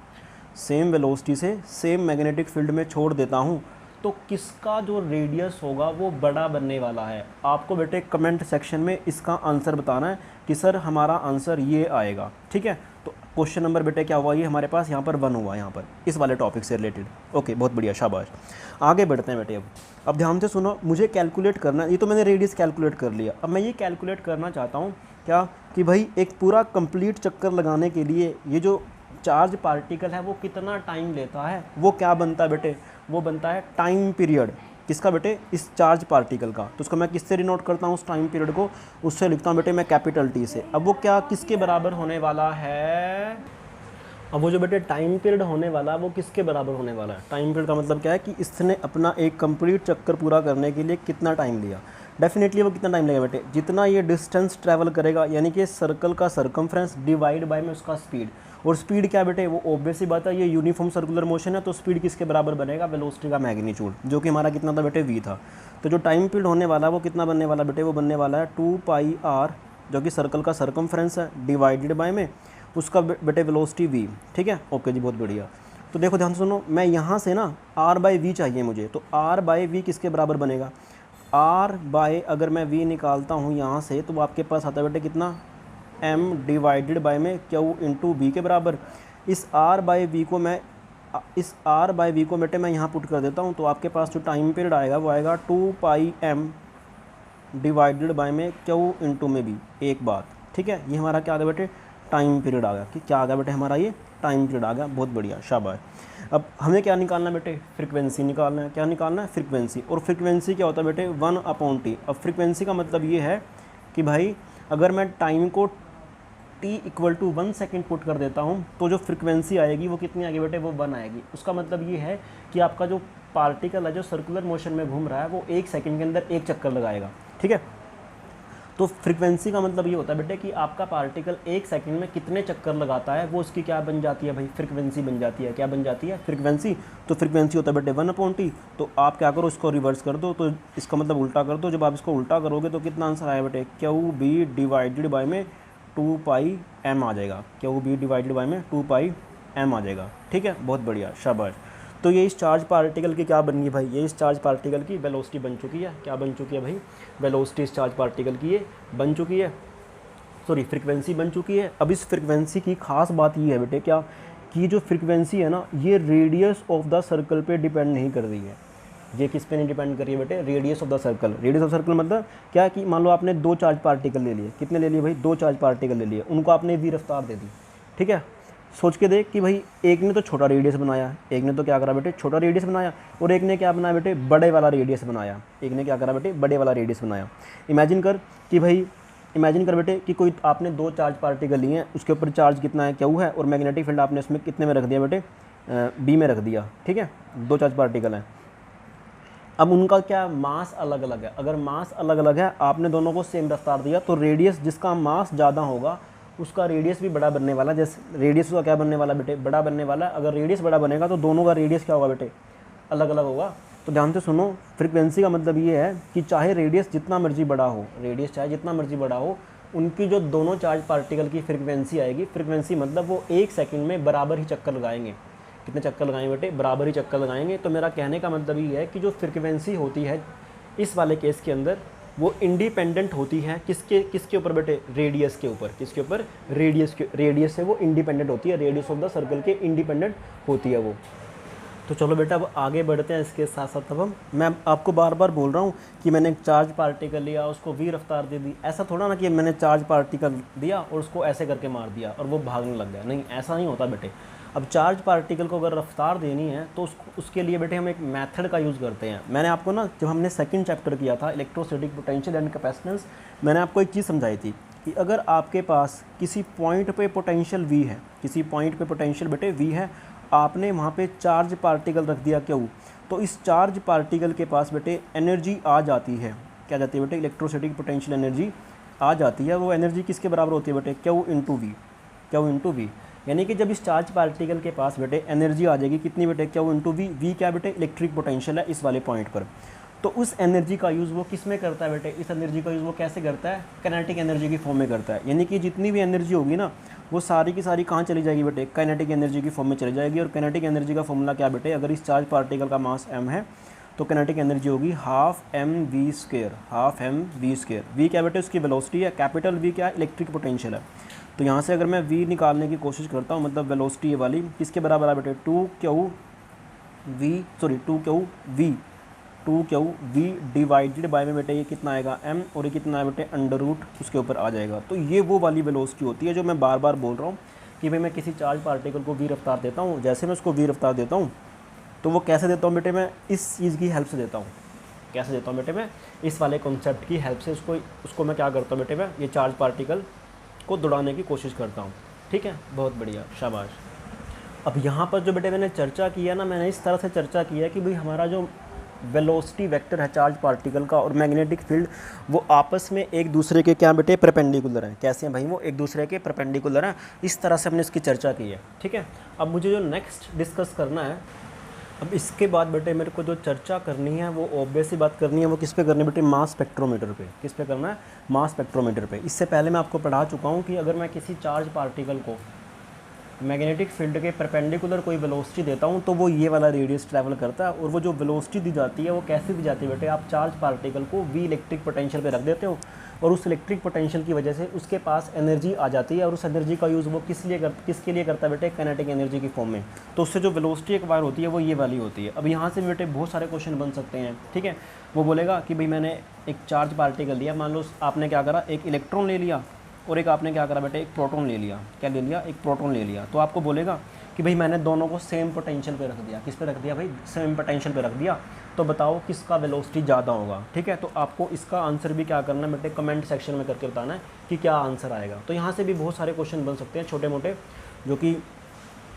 सेम वेलोसिटी से सेम मैग्नेटिक फील्ड में छोड़ देता हूँ, तो किसका जो रेडियस होगा वो बड़ा बनने वाला है। आपको बेटे कमेंट सेक्शन में इसका आंसर बताना है कि सर हमारा आंसर ये आएगा। ठीक है, तो क्वेश्चन नंबर बेटे क्या हुआ, ये हमारे पास यहाँ पर 1 हुआ, यहाँ पर इस वाले टॉपिक से रिलेटेड। ओके, बहुत बढ़िया, शाबाश। आगे बढ़ते हैं बेटे। अब ध्यान से सुनो, मुझे कैलकुलेट करना है, ये तो मैंने रेडियस कैलकुलेट कर लिया। अब मैं ये कैलकुलेट करना चाहता हूँ क्या, कि भाई एक पूरा कंप्लीट चक्कर लगाने के लिए ये जो चार्ज पार्टिकल है वो कितना टाइम लेता है। वो क्या बनता है बेटे, वो बनता है टाइम पीरियड। किसका बेटे, इस चार्ज पार्टिकल का। तो उसको मैं किससे डिनोट करता हूँ, उस टाइम पीरियड को, उससे लिखता हूँ बेटे मैं कैपिटल T से। अब वो क्या किसके बराबर होने वाला है, अब वो जो बेटे टाइम पीरियड होने वाला है वो किसके बराबर होने वाला है। टाइम पीरियड का मतलब क्या है, कि इसने अपना एक कंप्लीट चक्कर पूरा करने के लिए कितना टाइम लिया। डेफिनेटली वो कितना टाइम लगेगा बेटे, जितना ये डिस्टेंस ट्रैवल करेगा, यानी कि सर्कल का सर्कमफ्रेंस डिवाइड बाय में उसका स्पीड। और स्पीड क्या बेटे, वो ऑब्वियस सी बात है, ये यूनिफॉर्म सर्कुलर मोशन है, तो स्पीड किसके बराबर बनेगा, वेलोसिटी का मैग्नीट्यूड, जो कि हमारा कितना था बेटे, v था। तो जो टाइम पीरियड होने वाला है वो कितना बनने वाला बेटे, वो बनने वाला है 2πr, जो कि सर्कल का सर्कमफ्रेंस है, डिवाइडेड बाय में उसका बेटे वेलोसिटी v। ठीक है, ओके जी, बहुत बढ़िया। तो देखो ध्यान सुनो, मैं यहाँ से ना r/v चाहिए मुझे, तो r/v किसके बराबर बनेगा, अगर मैं v निकालता हूँ यहाँ से, तो आपके पास आता है बेटे कितना, m डिवाइडेड बाय में q इंटू b के बराबर। इस r/v को बेटे मैं यहाँ पुट कर देता हूँ, तो आपके पास जो टाइम पीरियड आएगा वो आएगा 2πm डिवाइडेड बाय में q इंटू में b। एक बात, ठीक है, ये हमारा क्या आ गया बेटे, टाइम पीरियड आ गया। कि क्या आ गया बेटे, हमारा ये टाइम पीरियड आ गया। बहुत बढ़िया, शाबाश। अब हमें क्या निकालना है बेटे, फ्रीक्वेंसी निकालना है। क्या निकालना है, फ्रीक्वेंसी। और फ्रीक्वेंसी क्या होता है बेटे, 1/t। अब फ्रीक्वेंसी का मतलब ये है कि भाई अगर मैं टाइम को t equal to 1 second put कर देता हूँ, तो जो फ्रीक्वेंसी आएगी वो कितनी आएगी बेटे, वो 1 आएगी। उसका मतलब ये है कि आपका जो पार्टिकल है जो सर्कुलर मोशन में घूम रहा है वो 1 सेकेंड के अंदर एक चक्कर लगाएगा। ठीक है, तो फ्रीक्वेंसी का मतलब ये होता है बेटे कि आपका पार्टिकल 1 सेकंड में कितने चक्कर लगाता है, वो उसकी क्या बन जाती है भाई, फ्रीक्वेंसी बन जाती है। क्या बन जाती है, फ्रीक्वेंसी। तो फ्रीक्वेंसी होता है बेटे 1/t। तो आप क्या करो, इसको रिवर्स कर दो, तो इसका मतलब उल्टा कर दो। जब आप इसको उल्टा करोगे तो कितना आंसर आया बेटे, QB डिवाइडेड बाई में 2πm आ जाएगा। QB डिवाइडेड बाई में 2πm आ जाएगा। ठीक है, बहुत बढ़िया, शाबाश। तो ये इस चार्ज पार्टिकल की क्या बन गई भाई, ये इस चार्ज पार्टिकल की वेलोसिटी बन चुकी है। क्या बन चुकी है भाई, वेलोसिटी इस चार्ज पार्टिकल की ये बन चुकी है, सॉरी फ्रीक्वेंसी बन चुकी है। अब इस फ्रीक्वेंसी की खास बात ये है बेटे क्या, कि जो फ्रीक्वेंसी है ना, ये रेडियस ऑफ द सर्कल पे डिपेंड नहीं कर रही है। ये किस पे नहीं डिपेंड कर रही है बेटे, radius of the circle. Radius of circle मतलब क्या, कि मान लो आपने 2 चार्ज पार्टिकल ले लिए। कितने ले लिए भाई, 2 चार्ज पार्टिकल ले लिए, उनको आपने v रफ्तार दे दी। ठीक है, सोच के देख कि भाई एक ने तो छोटा रेडियस बनाया, एक ने तो क्या करा बेटे, छोटा रेडियस बनाया, और एक ने क्या बनाया बेटे, बड़े वाला रेडियस बनाया। एक ने क्या करा बेटे, बड़े वाला रेडियस बनाया। इमेजिन कर कि भाई, इमेजिन कर बेटे कि कोई आपने 2 चार्ज पार्टिकल लिए हैं, उसके ऊपर चार्ज कितना है, Q है, और मैग्नेटिक फील्ड आपने उसमें कितने में रख दिया बेटे, B में रख दिया। ठीक है, 2 चार्ज पार्टिकल हैं। अब उनका क्या मास अलग अलग है। अगर मास अलग अलग है, आपने दोनों को सेम रफ्तार दिया, तो रेडियस, जिसका मास ज़्यादा होगा उसका रेडियस भी बड़ा बनने वाला है। जैसे रेडियस का क्या बनने वाला बेटे, बड़ा बनने वाला है। अगर रेडियस बड़ा बनेगा तो दोनों का रेडियस क्या होगा बेटे, अलग अलग होगा। तो ध्यान से सुनो, फ्रीक्वेंसी का मतलब ये है कि चाहे रेडियस जितना मर्जी बड़ा हो, रेडियस चाहे जितना मर्जी बड़ा हो, उनकी जो दोनों चार्ज पार्टिकल की फ्रीक्वेंसी आएगी, फ्रीक्वेंसी मतलब वो 1 सेकंड में बराबर ही चक्कर लगाएंगे। कितने चक्कर लगाएंगे बेटे, बराबर ही चक्कर लगाएंगे। तो मेरा कहने का मतलब ये है कि जो फ्रीक्वेंसी होती है इस वाले केस के अंदर, वो इंडिपेंडेंट होती है किसके ऊपर बेटे, रेडियस के ऊपर। किसके ऊपर, रेडियस से वो इंडिपेंडेंट होती है, रेडियस ऑफ द सर्कल के इंडिपेंडेंट होती है वो। तो चलो बेटा अब आगे बढ़ते हैं इसके साथ साथ। अब मैं आपको बार बार बोल रहा हूँ कि मैंने एक चार्ज पार्टिकल लिया, उसको v रफ्तार दे दी। ऐसा थोड़ा ना कि मैंने चार्ज पार्टिकल दिया और उसको ऐसे करके मार दिया और वो भागने लग गया, नहीं, ऐसा नहीं होता बेटे। अब चार्ज पार्टिकल को अगर रफ्तार देनी है तो उसके लिए बेटे हम एक मेथड का यूज़ करते हैं। मैंने आपको ना, जब हमने सेकंड चैप्टर किया था इलेक्ट्रोस्टैटिक पोटेंशियल एंड कैपेसिटेंस, मैंने आपको एक चीज़ समझाई थी कि अगर आपके पास किसी पॉइंट पे पोटेंशियल v है, किसी पॉइंट पे पोटेंशियल बेटे v है, आपने वहाँ पे चार्ज पार्टिकल रख दिया Q, तो इस चार्ज पार्टिकल के पास बेटे एनर्जी आ जाती है। क्या जाती है बेटे, इलेक्ट्रोस्टैटिक पोटेंशियल एनर्जी आ जाती है। वो एनर्जी किसके बराबर होती है बेटे, Q इंटू वी। Q इंटू वी, यानी कि जब इस चार्ज पार्टिकल के पास बेटे एनर्जी आ जाएगी कितनी बेटे, Q इंटू वी। वी क्या बेटे, इलेक्ट्रिक पोटेंशियल है इस वाले पॉइंट पर। तो उस एनर्जी का यूज़ वो किस में करता है बेटे, इस एनर्जी का यूज़ वो कैसे करता है, काइनेटिक एनर्जी की फॉर्म में करता है। यानी कि जितनी भी एनर्जी होगी ना, वो सारी की सारी कहाँ चली जाएगी बेटे, काइनेटिक एनर्जी की फॉर्म में चली जाएगी। और काइनेटिक एनर्जी का फॉर्मूला क्या बेटे, अगर इस चार्ज पार्टिकल का मास m है तो काइनेटिक एनर्जी होगी half mv², half mv²। v क्या बेटे, उसकी वेलोसिटी है, कैपिटल V क्या है, इलेक्ट्रिक पोटेंशियल है। तो यहाँ से अगर मैं v निकालने की कोशिश करता हूँ, मतलब वेलोसिटी ये वाली किसके बराबर है बेटे, 2qv डिवाइडेड बाय में बेटे ये कितना आएगा m, और ये कितना है बेटे अंडर रूट उसके ऊपर आ जाएगा। तो ये वो वाली वेलोसिटी होती है जो मैं बार बार बोल रहा हूँ कि भाई मैं किसी चार्ज पार्टिकल को v रफ्तार देता हूँ। जैसे मैं उसको v रफ्तार देता हूँ तो वो कैसे देता हूँ बेटे, मैं इस चीज़ की हेल्प से देता हूँ। कैसे देता हूँ बेटे, मैं इस वाले कॉन्सेप्ट की हेल्प से उसको मैं क्या करता हूँ बेटे, मैं ये चार्ज पार्टिकल को दौड़ाने की कोशिश करता हूँ। ठीक है, बहुत बढ़िया, शाबाश। अब यहाँ पर जो बेटे मैंने चर्चा किया ना, मैंने इस तरह से चर्चा किया कि भाई हमारा जो वेलोसिटी वेक्टर है चार्ज पार्टिकल का और मैग्नेटिक फील्ड, वो आपस में एक दूसरे के क्या बेटे, परपेंडिकुलर हैं। कैसे हैं भाई, वो एक दूसरे के परपेंडिकुलर हैं। इस तरह से हमने इसकी चर्चा की है। ठीक है, अब मुझे जो नेक्स्ट डिस्कस करना है, अब इसके बाद बेटे मेरे को जो चर्चा करनी है वो ऑब्वियस सी बात करनी है, वो किस पे करनी है बेटे, मास स्पेक्ट्रोमीटर पे। किस पे करना है, मास स्पेक्ट्रोमीटर पे। इससे पहले मैं आपको पढ़ा चुका हूँ कि अगर मैं किसी चार्ज पार्टिकल को मैग्नेटिक फील्ड के परपेंडिकुलर कोई वेलोसिटी देता हूँ तो वो ये वाला रेडियस ट्रैवल करता है। और वो जो वेलोसिटी दी जाती है वो कैसे दी जाती है बेटे, आप चार्ज पार्टिकल को v इलेक्ट्रिक पोटेंशियल पे रख देते हो और उस इलेक्ट्रिक पोटेंशियल की वजह से उसके पास एनर्जी आ जाती है। और उस एनर्जी का यूज़ वो किसके लिए करता है बेटे, काइनेटिक एनर्जी की फॉर्म में। तो उससे जो वेलोसिटी एक्वायर होती है वो ये वाली होती है। अब यहाँ से बेटे बहुत सारे क्वेश्चन बन सकते हैं। ठीक है, वो बोलेगा कि भाई मैंने एक चार्ज पार्टिकल लिया, मान लो आपने क्या करा, एक इलेक्ट्रॉन ले लिया और एक आपने क्या करा बेटे, एक प्रोटॉन ले लिया। क्या ले लिया, एक प्रोटॉन ले लिया। तो आपको बोलेगा कि भाई मैंने दोनों को सेम पोटेंशियल पे रख दिया। किस पे रख दिया भाई, सेम पोटेंशियल पे रख दिया। तो बताओ किसका वेलोसिटी ज़्यादा होगा। ठीक है, तो आपको इसका आंसर भी क्या करना है बेटे, कमेंट सेक्शन में करके बताना है कि क्या आंसर आएगा। तो यहाँ से भी बहुत सारे क्वेश्चन बन सकते हैं छोटे मोटे, जो कि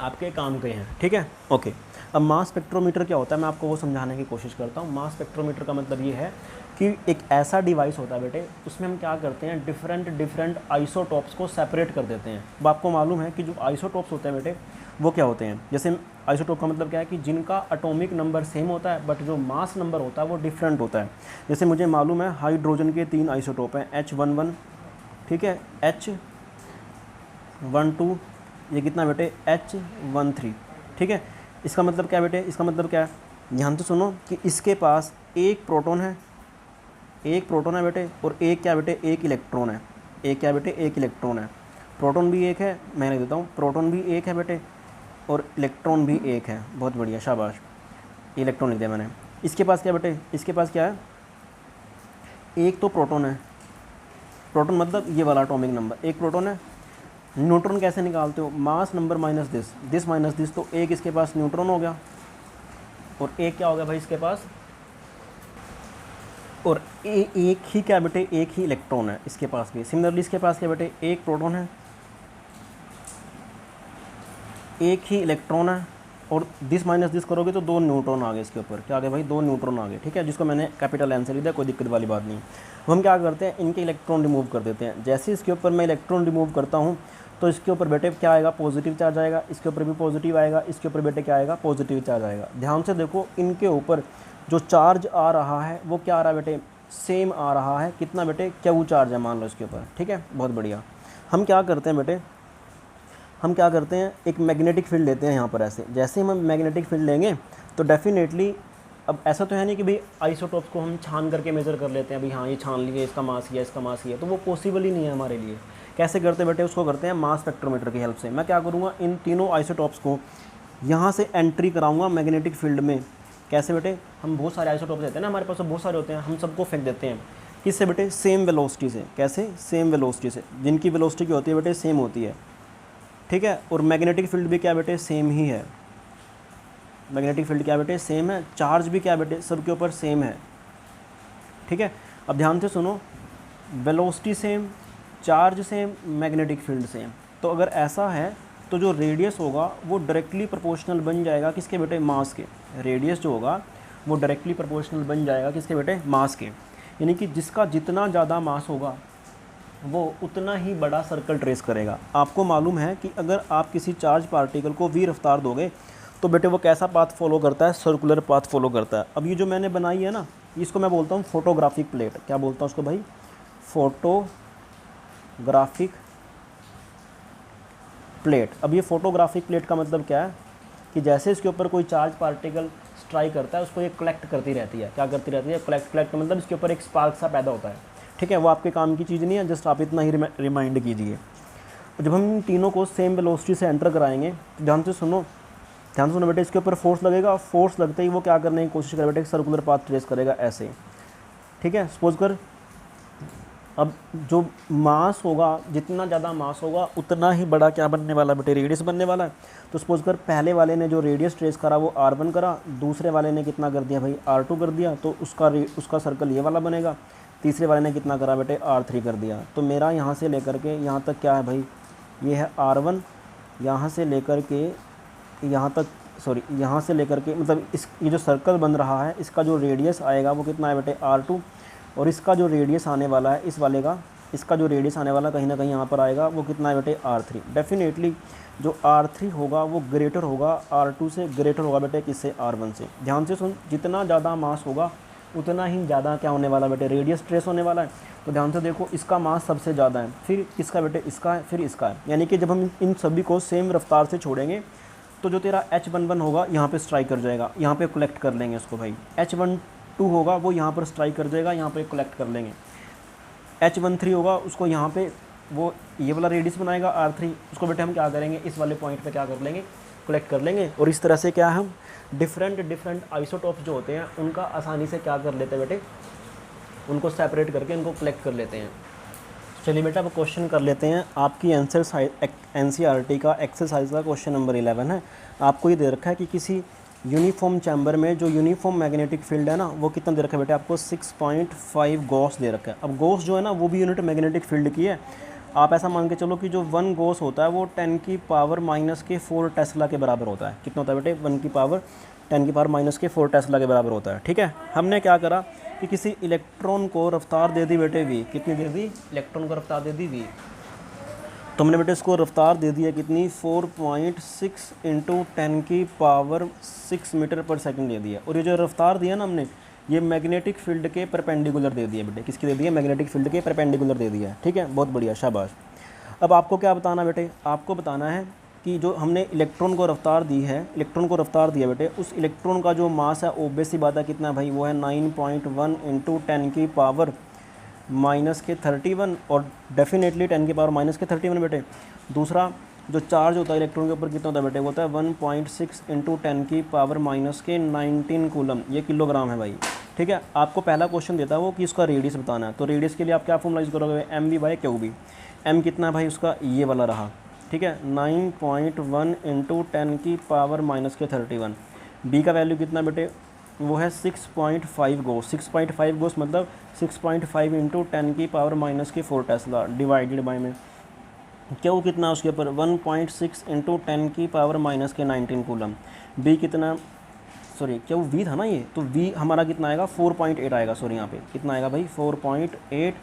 आपके काम के हैं। ठीक है, ओके। अब मास स्पेक्ट्रोमीटर क्या होता है, मैं आपको वो समझाने की कोशिश करता हूँ। मास स्पेक्ट्रोमीटर का मतलब ये है कि एक ऐसा डिवाइस होता है बेटे, उसमें हम क्या करते हैं, डिफरेंट आइसोटॉप्स को सेपरेट कर देते हैं। अब आपको मालूम है कि जो आइसोटॉप्स होते हैं बेटे वो क्या होते हैं, जैसे आइसोटॉप का मतलब क्या है कि जिनका एटॉमिक नंबर सेम होता है बट जो मास नंबर होता है वो डिफरेंट होता है। जैसे मुझे मालूम है हाइड्रोजन के 3 आइसोटॉप हैं, H11, ठीक है, H12, ये कितना बेटे H13, ठीक है। इसका मतलब क्या बेटे, इसका मतलब क्या है, ध्यान से सुनो कि इसके पास एक प्रोटॉन है बेटे, और एक क्या बेटे, एक इलेक्ट्रॉन है, एक क्या बेटे, एक इलेक्ट्रॉन है। प्रोटॉन भी एक है, मैं लिख देता हूँ, प्रोटॉन भी एक है बेटे और इलेक्ट्रॉन भी एक है। बहुत बढ़िया, शाबाश, इलेक्ट्रॉन लिख दिया मैंने। इसके पास क्या बेटे, इसके पास क्या है, एक तो प्रोटॉन है, प्रोटॉन मतलब ये वाला एटॉमिक नंबर, एक प्रोटॉन है। न्यूट्रॉन कैसे निकालते हो, mass number minus this minus this, तो एक इसके पास न्यूट्रॉन हो गया और एक क्या हो गया भाई इसके पास, और एक ही क्या बेटे, एक ही इलेक्ट्रॉन है इसके पास भी। सिमिलरली इसके पास क्या बेटे, एक प्रोटॉन है, एक ही इलेक्ट्रॉन है, और दिस माइनस दिस करोगे तो 2 न्यूट्रॉन आ गए इसके ऊपर। क्या आ गए भाई, 2 न्यूट्रॉन आ गए, ठीक है, जिसको मैंने कैपिटल एन से लिखा, कोई दिक्कत वाली बात नहीं। अब हम क्या करते हैं, इनके इलेक्ट्रॉन रिमूव कर देते हैं। जैसे इसके ऊपर मैं इलेक्ट्रॉन रिमूव करता हूँ तो इसके ऊपर बेटे क्या आएगा, पॉजिटिव चार्ज आएगा, इसके ऊपर भी पॉजिटिव आएगा, इसके ऊपर बेटे क्या आएगा, पॉजिटिव चार्ज आएगा। ध्यान से देखो, इनके ऊपर जो चार्ज आ रहा है वो क्या आ रहा है बेटे, सेम आ रहा है। कितना बेटे, क्यू चार्ज है मान लो इसके ऊपर, ठीक है, बहुत बढ़िया। हम क्या करते हैं बेटे, हम क्या करते हैं, एक मैग्नेटिक फील्ड लेते हैं यहाँ पर ऐसे। जैसे हम मैग्नेटिक फील्ड लेंगे तो डेफिनेटली, अब ऐसा तो है नहीं कि भाई आइसोटॉप्स को हम छान करके मेज़र कर लेते हैं, अभी हाँ ये छान लिए, इसका मास ये, इसका मास ये, तो वो पॉसिबल ही नहीं है हमारे लिए। कैसे करते हैं बेटे, उसको करते हैं मास स्पेक्ट्रोमीटर की हेल्प से। मैं क्या करूँगा, इन तीनों आइसोटॉप्स को यहाँ से एंट्री कराऊँगा मैग्नेटिक फील्ड में। कैसे बेटे, हम बहुत सारे आइसोटॉप्स देते हैं ना हमारे पास, तो बहुत सारे होते हैं, हम सबको फेंक देते हैं। किससे बेटे, सेम वेलोसिटी से। कैसे, सेम वेलोसिटी से, जिनकी वेलोसिटी क्या होती है बेटे, सेम होती है, ठीक है। और मैग्नेटिक फील्ड भी क्या बेटे, सेम ही है। मैग्नेटिक फील्ड क्या बेटे, सेम है। चार्ज भी क्या बेटे, सबके ऊपर सेम है, ठीक है। अब ध्यान से सुनो, velocity same, charge same, magnetic field same. तो अगर ऐसा है तो जो रेडियस होगा वो डायरेक्टली प्रोपोर्शनल बन जाएगा किसके बेटे, मास के। रेडियस जो होगा वो डायरेक्टली प्रोपोर्शनल बन जाएगा किसके बेटे, मास के। यानी कि जिसका जितना ज़्यादा मास होगा वो उतना ही बड़ा सर्कल ट्रेस करेगा। आपको मालूम है कि अगर आप किसी चार्ज पार्टिकल को v रफ्तार दोगे तो बेटे वो कैसा पाथ फॉलो करता है, सर्कुलर पाथ फॉलो करता है। अब ये जो मैंने बनाई है ना, इसको मैं बोलता हूँ फोटोग्राफिक प्लेट। क्या बोलता हूँ उसको भाई, फोटोग्राफिक प्लेट। अब ये फोटोग्राफिक प्लेट का मतलब क्या है कि जैसे इसके ऊपर कोई चार्ज पार्टिकल स्ट्राइक करता है उसको ये कलेक्ट करती रहती है। क्या करती रहती है, कलेक्ट मतलब इसके ऊपर एक स्पार्क सा पैदा होता है, ठीक है। वो आपके काम की चीज़ नहीं है, जस्ट आप इतना ही रिमाइंड कीजिए। जब हम इन तीनों को सेम वेलोसिटी से एंटर कराएंगे तो ध्यान से सुनो बेटे, इसके ऊपर फोर्स लगेगा। फोर्स लगते ही वो क्या करने की कोशिश करेगा बेटे, सर्कुलर पाथ ट्रेस करेगा ऐसे, ठीक है। सपोज कर, अब जो मास होगा, जितना ज़्यादा मास होगा उतना ही बड़ा क्या बनने वाला बेटे, रेडियस बनने वाला है। तो सपोज कर पहले वाले ने जो रेडियस ट्रेस करा वो r1 करा, दूसरे वाले ने कितना कर दिया भाई, r2 कर दिया, तो उसका सर्कल ये वाला बनेगा। तीसरे वाले ने कितना करा बेटे, r3 कर दिया। तो मेरा यहाँ से लेकर के यहाँ तक क्या है भाई, ये है r1, यहाँ से लेकर के यहाँ तक, सॉरी यहाँ से लेकर के, मतलब ये जो सर्कल बन रहा है इसका जो रेडियस आएगा वो कितना है बेटे, r2। और इसका जो रेडियस आने वाला है इस वाले का, इसका जो रेडियस आने वाला कहीं ना कहीं यहाँ पर आएगा, वो कितना है बेटे, r3। डेफिनेटली जो r3 होगा वो ग्रेटर होगा, r2 से ग्रेटर होगा बेटे किससे, r1 से। ध्यान से सुन, जितना ज़्यादा मास होगा उतना ही ज़्यादा क्या होने वाला बेटे, रेडियस ट्रेस होने वाला है। तो ध्यान से देखो, इसका मास सबसे ज़्यादा है, फिर किसका बेटे, इसका है, फिर इसका है। यानी कि जब हम इन सभी को सेम रफ्तार से छोड़ेंगे तो जो तेरा H11 होगा यहाँ पे स्ट्राइक कर जाएगा, यहाँ पे कलेक्ट कर लेंगे उसको भाई। H12 होगा वो यहाँ पर स्ट्राइक कर जाएगा, यहाँ पे कलेक्ट कर लेंगे। H13 होगा उसको यहाँ पे वो ये वाला रेडियस बनाएगा R3, उसको बेटे हम क्या करेंगे, इस वाले पॉइंट पे क्या कर लेंगे, कलेक्ट कर लेंगे। और इस तरह से क्या है, हम डिफरेंट आइसोटॉप्स जो होते हैं उनका आसानी से क्या कर लेते हैं बेटे, उनको सेपरेट करके उनको कलेक्ट कर लेते हैं। चलिए बेटा अब क्वेश्चन कर लेते हैं। आपकी NCERT का एक्सरसाइज का क्वेश्चन नंबर 11 है। आपको ये दे रखा है कि किसी यूनिफॉर्म चैम्बर में जो यूनिफॉर्म मैग्नेटिक फील्ड है ना वो कितना दे रखा है बेटे, आपको 6.5 गॉस दे रखा है। अब गॉस जो है ना वो भी यूनिट मैग्नेटिक फील्ड की है। आप ऐसा मान के चलो कि जो 1 गॉस होता है वो 10⁻⁻⁴ टेस्ला के बराबर होता है। कितना होता है बेटे, 10⁻⁻⁴ टेस्ला के बराबर होता है, ठीक है। हमने क्या करा, कि किसी इलेक्ट्रॉन को रफ्तार दे दी बेटे v, कितनी दे दी, इलेक्ट्रॉन को रफ्तार दे दी v, तो हमने बेटे इसको रफ्तार दे दी है कितनी 4.6 इंटू 10⁻6 मीटर पर सेकंड दे दिया। और ये जो रफ्तार दिया ना हमने, ये मैग्नेटिक फील्ड के परपेंडिकुलर दे दिया बेटे, किसकी दे दिया, मैग्नेटिक फील्ड के परपेंडिकुलर दे दिया है। ठीक है, बहुत बढ़िया, शाबाश। अब आपको क्या बताना बेटे, आपको बताना है कि जो हमने इलेक्ट्रॉन को रफ्तार दी है, इलेक्ट्रॉन को रफ्तार दिया बेटे, उस इलेक्ट्रॉन का जो मास है ऑब्वियस सी बात है कितना भाई, वो है 9.1 इंटू 10⁻31 और डेफिनेटली 10⁻31 बेटे। दूसरा जो चार्ज होता है इलेक्ट्रॉन के ऊपर कितना होता है बेटे, वो होता है 1.6 इंटू 10⁻19 कूलम, ये किलोग्राम है भाई। ठीक है, आपको पहला क्वेश्चन देता है वो कि उसका रेडियस बताना है, तो रेडियस के लिए आप क्या फॉर्मूला यूज़ करोगे, mv/qb। m कितना भाई उसका, ये वाला रहा। ठीक है, 9.1 इंटू 10⁻31। b का वैल्यू कितना बेटे, वो है 6.5 गोस, 6.5 गोस मतलब 6.5 इंटू 10⁻⁻4 टेस्ला डिवाइडेड बाय में क्यू कितना उसके ऊपर 1.6 इंटू 10⁻⁻19 कूलम। बी कितना, सॉरी क्या वो वी था ना ये, तो वी हमारा कितना आएगा 4.8 आएगा, सॉरी यहाँ पे कितना आएगा भाई 4.8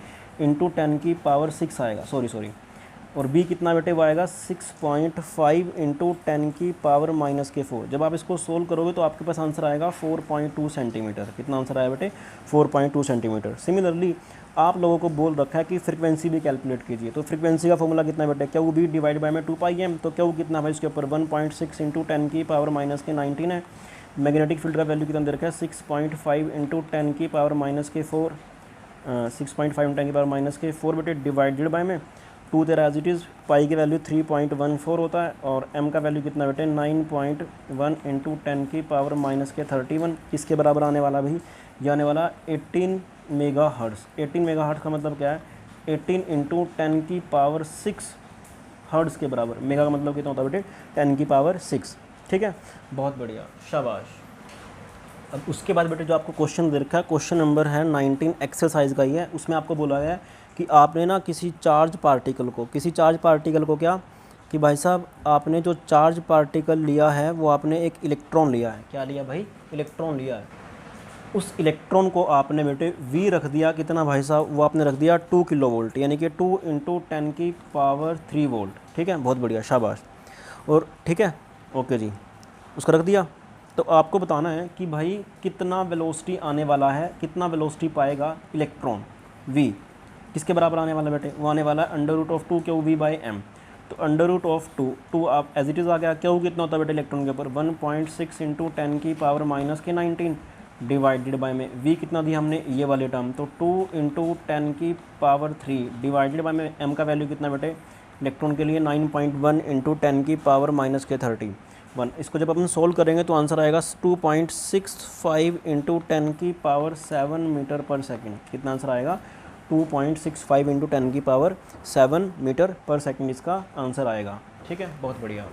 इंटू 10⁻6 आएगा, सॉरी। और बी कितना बेटे, वो आएगा 6.5 इंटू 10⁻⁻4। जब आप इसको सोल्व करोगे तो आपके पास आंसर आएगा 4.2 सेंटीमीटर। कितना आंसर आया बेटे, 4.2 सेंटीमीटर। सिमिलरली आप लोगों को बोल रखा है कि फ्रीक्वेंसी भी कैलकुलेट कीजिए, तो फ्रीक्वेंसी का फॉर्मूला कितना बेटे, क्या वो बी डिवाइड बाय में 2πm, तो क्या वो कितना भाई उसके ऊपर 1.6 इंटू 10⁻⁻19 है। मैग्नेटिक फील्ड का वैल्यू कितना दे रखा है 6.5 इंटू 10⁻⁻4 6.5 इंटू 10⁻⁻4 बेटे डिवाइडेड बाय में 2 तेरा एज इट इज़, पाई की वैल्यू 3.14 होता है और m का वैल्यू कितना बेटे 9.1 इंटू 10⁻31 इसके बराबर आने वाला भाई, ये आने वाला 18 मेगाहर्ट्ज़। 18 मेगाहर्ट्ज़ का मतलब क्या है, 18 इंटू 10⁻6 हर्ट्ज़ के बराबर। मेगा का मतलब कितना होता है बेटे 10⁻6। ठीक है, बहुत बढ़िया, शाबाश। अब उसके बाद बेटे जो आपको क्वेश्चन दे रखा है, क्वेश्चन नंबर है 19 एक्सरसाइज का ही है। उसमें आपको बोला गया है कि आपने ना किसी चार्ज पार्टिकल को क्या कि भाई साहब आपने जो चार्ज पार्टिकल लिया है वो आपने एक इलेक्ट्रॉन लिया है। क्या लिया भाई, इलेक्ट्रॉन लिया है। उस इलेक्ट्रॉन को आपने बेटे v रख दिया कितना भाई साहब, वो आपने रख दिया 2 किलो वोल्ट, यानी कि 2 इंटू 10⁻3 वोल्ट। ठीक है, बहुत बढ़िया, शाबाश। और ठीक है, ओके जी, उसका रख दिया। तो आपको बताना है कि भाई कितना वेलोसिटी आने वाला है, कितना वेलोसिटी पाएगा इलेक्ट्रॉन v, किसके बराबर आने वाला बेटे, वो आने वाला है √2 क्यू वी बाई एम। तो √2 आप एज इट इज़ आ गया, क्यू कितना होता है बेटे इलेक्ट्रॉन के ऊपर 1.6 इंटू 10⁻⁻19 डिवाइडेड बाय में v कितना दिया हमने, ये वाले टर्म, तो 2 इंटू 10⁻3 डिवाइडेड बाय में m का वैल्यू कितना बेटे इलेक्ट्रॉन के लिए 9.1 इंटू 10⁻31। इसको जब अपन सोल्व करेंगे तो आंसर आएगा 2.65 इंटू 10⁻7 मीटर पर सेकेंड। कितना आंसर आएगा 2.65 इंटू 10⁻7 मीटर पर सेकेंड इसका आंसर आएगा। ठीक है, बहुत बढ़िया।